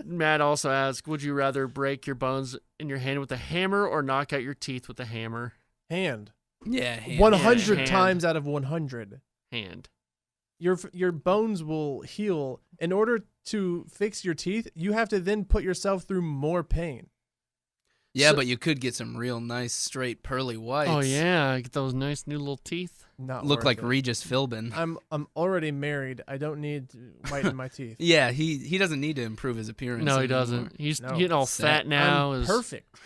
Matt also asked, would you rather break your bones in your hand with a hammer or knock out your teeth with a hammer? Hand. Yeah, hand. 100 times out of 100. Hand. Your bones will heal. In order to fix your teeth, you have to then put yourself through more pain. Yeah, but you could get some real nice, straight, pearly whites. Oh, yeah. Get those nice new little teeth. Look like Regis Philbin. I'm already married. I don't need to whiten my teeth. Yeah, he doesn't need to improve his appearance. No, he anymore. doesn't. He's getting all fat now. I'm perfect.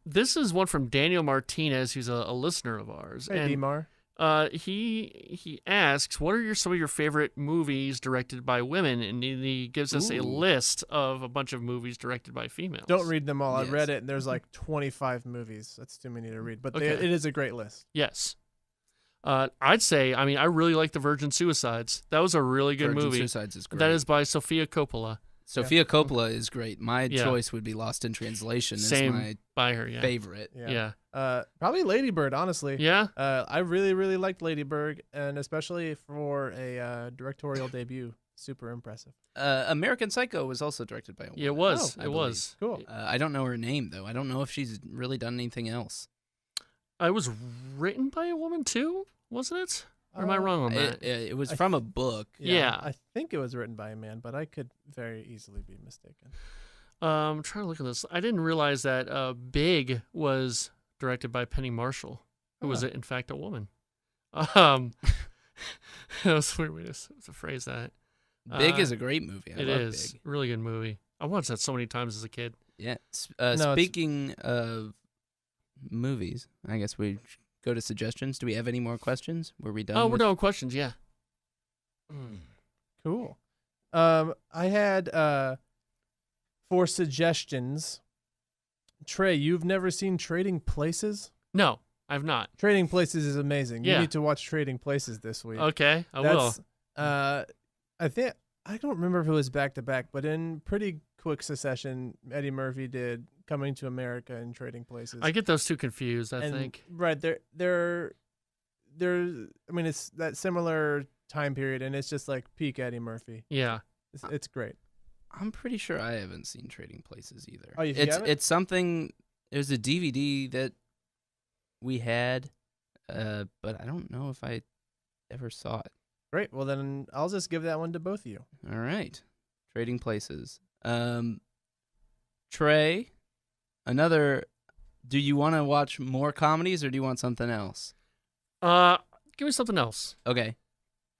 This is one from Daniel Martinez, who's a listener of ours. Hey, Dimar. He asks, what are some of your favorite movies directed by women? And he gives us a list of a bunch of movies directed by females. Don't read them all. Yes. I read it, and there's like 25 movies. That's too many to read, but Okay. it is a great list. Yes. I'd say, I really like The Virgin Suicides. That was a really good Virgin movie. Suicides is great. That is by Sofia Coppola. Sofia Coppola is great. My Yeah. choice would be Lost in Translation. Same Is my by her, yeah. favorite. Yeah. Probably Lady Bird, honestly. Yeah? I really, really liked Lady Bird, and especially for a directorial debut. Super impressive. American Psycho was also directed by a woman. Yeah, it was. I It believe. was. Cool. I don't know her name, though. I don't know if she's really done anything else. It was written by a woman, too, wasn't it? Or am I wrong on that? It was from a book. Yeah. I think it was written by a man, but I could very easily be mistaken. I'm trying to look at this. I didn't realize that Big was directed by Penny Marshall, who was, in fact, a woman. That was a weird way to phrase that. Big is a great movie. I It love is. Big. Really good movie. I watched that so many times as a kid. Yeah. No, Speaking of movies, I guess we go to suggestions. Do we have any more questions? Were we done? Oh, we're with- done with questions, yeah. Cool. I had for suggestions. Trey, you've never seen Trading Places? No, I've not. Trading Places is amazing. You Yeah. need to watch Trading Places this week. Okay, I will. I don't remember if it was back to back, but in pretty quick succession, Eddie Murphy did Coming to America and Trading Places. I get those two confused, I And, think. Right, they're I mean, it's that similar time period, and it's just like peak Eddie Murphy. Yeah. It's great. I'm pretty sure I haven't seen Trading Places either. Oh, you haven't? It's something. It was a DVD that we had, but I don't know if I ever saw it. Great. Well, then I'll just give that one to both of you. All right, Trading Places. Trey, another. Do you want to watch more comedies or do you want something else? Give me something else. Okay.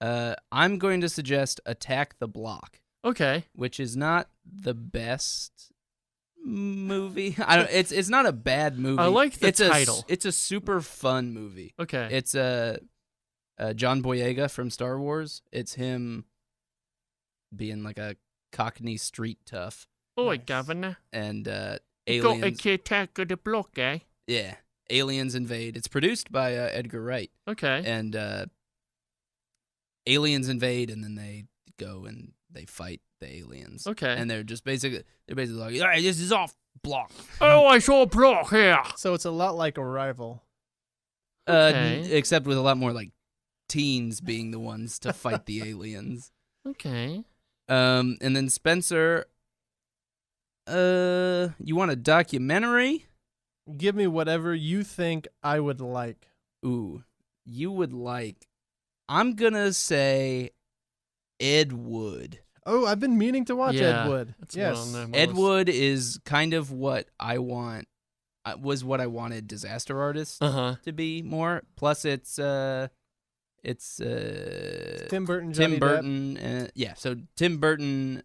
I'm going to suggest Attack the Block, Okay. which is not the best movie. I don't. It's not a bad movie. I like the it's title. It's a super fun movie. Okay. It's John Boyega from Star Wars. It's him being like a Cockney street tough, Oi, Nice. Governor. and Got aliens. a attack of the block, eh? Yeah, aliens invade. It's produced by Edgar Wright, Okay. and aliens invade, and then they go and they fight the aliens. Okay. And they're basically like, all right, this is off block. Oh, I saw a block here. So it's a lot like Arrival. Okay. Except with a lot more like teens being the ones to fight the aliens. Okay. And then Spencer, you want a documentary? Give me whatever you think I would like. Ooh, you would like. I'm gonna say Ed Wood. Oh, I've been meaning to watch Yeah, Ed Wood. that's Yes. one on the Ed most. Wood is kind of what I want. Was what I wanted Disaster Artist Uh-huh. to be more. Plus, it's Tim Burton, Johnny Tim Depp. Burton. Yeah, so Tim Burton,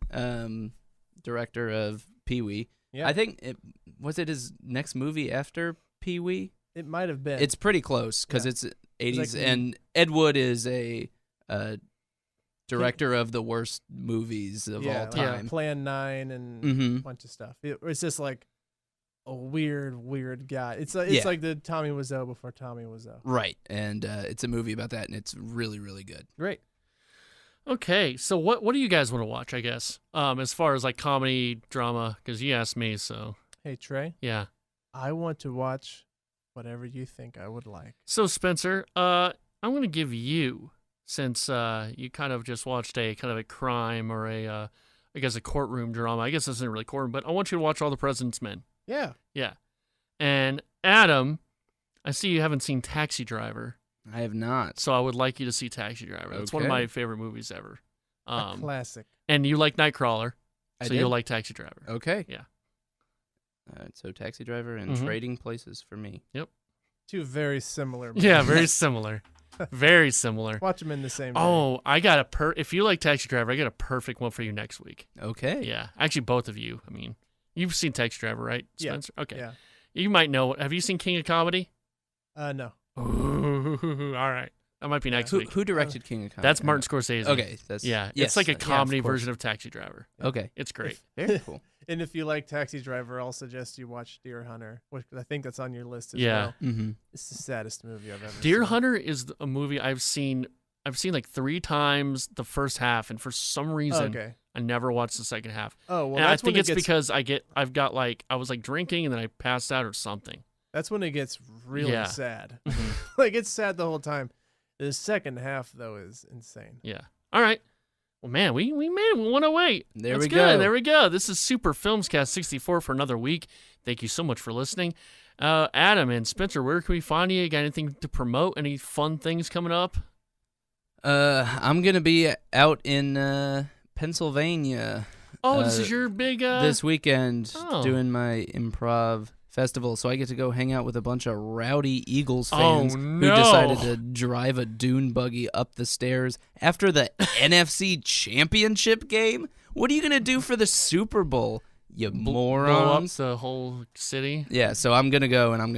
director of Pee-wee. Yeah. I think was it his next movie after Pee-wee? It might have been. It's pretty close because Yeah. it's 80s, like- and Ed Wood is a director of the worst movies of all like time. Plan 9 and Mm-hmm. a bunch of stuff. It's just like a weird guy. It's Yeah. like the Tommy Wiseau before Tommy Wiseau. Right, and it's a movie about that, and it's really, really good. Great. Okay. So what do you guys want to watch, I guess? As far as like comedy, drama, because you asked me, so Hey Trey, yeah. I want to watch whatever you think I would like. So Spencer, I'm gonna give you, since you kind of just watched a kind of a crime or I guess a courtroom drama. I guess this isn't really courtroom, but I want you to watch All the President's Men. Yeah. Yeah. And Adam, I see you haven't seen Taxi Driver, I have not. so I would like you to see Taxi Driver. It's one of Okay. my favorite movies ever. A classic. And you like Nightcrawler, I so did? you'll like Taxi Driver. Okay. Yeah. All right, so Taxi Driver and Mhm. Trading Places for me. Two very similar movies. Yeah, very similar. Very similar. Watch them in the same day. Oh, I got if you like Taxi Driver, I got a perfect one for you next week. Okay. Yeah, actually, both of you. I mean, you've seen Taxi Driver, right, Yeah. Spencer? Okay. Yeah. You might know. Have you seen King of Comedy? No. Ooh, all right. That might be next Who, week. who directed King of Comedy? That's Martin Scorsese. Okay. Yeah, yes, it's like a yeah, of comedy course. version of Taxi Driver. Okay. It's great. Very cool. And if you like Taxi Driver, I'll suggest you watch Deer Hunter, which I think that's on your list as Yeah. well. Mm-hmm. It's the saddest movie I've ever Deer seen. Hunter is a movie I've seen like 3 times the first half, and for some reason Okay. I never watched the second half. Oh, well, And I that's when think it it's gets, because I was like drinking and then I passed out or something. that's when it gets really Yeah. sad. Mhm. Like, it's sad the whole time. The second half, though, is insane. Yeah. All right. Well, man, we made it 108. There That's we good. go. There we go. This is Super Filmscast 64 for another week. Thank you so much for listening. Adam and Spencer, where can we find you? Got anything to promote? Any fun things coming up? I'm gonna be out in Pennsylvania Oh, this is your big... this weekend oh. doing my improv festival, so I get to go hang out with a bunch of rowdy Eagles fans who decided to drive a dune buggy up the stairs after the NFC Championship game. What are you gonna do for the Super Bowl, you blow up morons? the whole city. Yeah, so I'm gonna go and I'm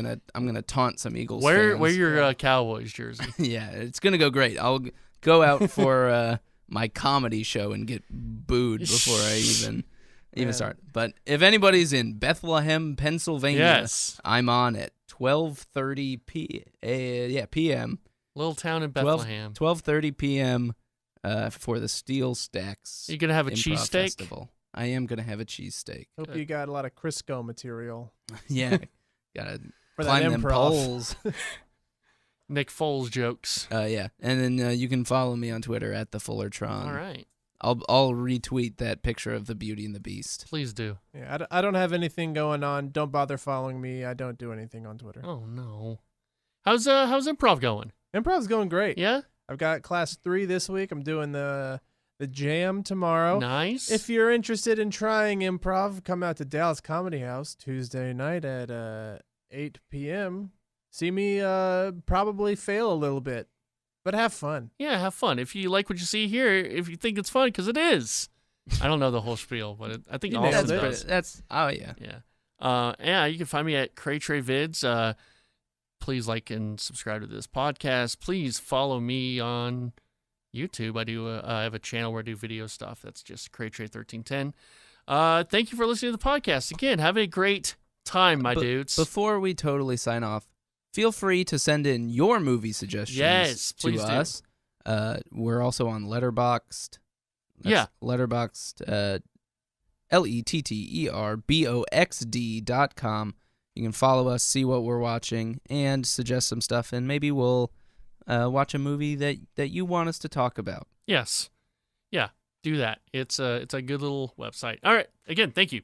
gonna taunt some Eagles Wear fans. your Cowboys jersey. Yeah, it's gonna go great. I'll go out for my comedy show and get booed before I even start. But if anybody's in Bethlehem, Pennsylvania, Yes. I'm on at 12:30 p.m. Little town in Bethlehem. 12:30 p.m. For the Steel Stacks. You gonna have a Improv cheesesteak? Festival. I am gonna have a cheesesteak. Hope Good. you got a lot of Crisco material. Yeah, gotta For that climb them improv. poles. Nick Foles jokes. Yeah, and then you can follow me on Twitter at the Fullertron. All right. I'll retweet that picture of the Beauty and the Beast. Please do. Yeah, I don't have anything going on. Don't bother following me. I don't do anything on Twitter. Oh no. How's improv going? Improv's going great. Yeah? I've got class 3 this week. I'm doing the jam tomorrow. Nice. If you're interested in trying improv, come out to Dallas Comedy House Tuesday night at 8 p.m. See me probably fail a little bit, but have fun. Yeah, have fun. If you like what you see here, if you think it's fun, because it is. I don't know the whole spiel, but I think You all of nailed it it. does. That's oh yeah. Yeah. Yeah, you can find me at Trey Vids. Please like and subscribe to this podcast. Please follow me on YouTube. I have a channel where I do video stuff. That's just Trey 1310. Thank you for listening to the podcast. Again, have a great time, my dudes. Before we totally sign off, feel free to send in your movie suggestions Yes, please to do. us. We're also on Letterboxd. That's Letterboxd, letterboxd.com. You can follow us, see what we're watching, and suggest some stuff, and maybe we'll watch a movie that you want us to talk about. Yes. Yeah, do that. It's a good little website. All right. Again, thank you.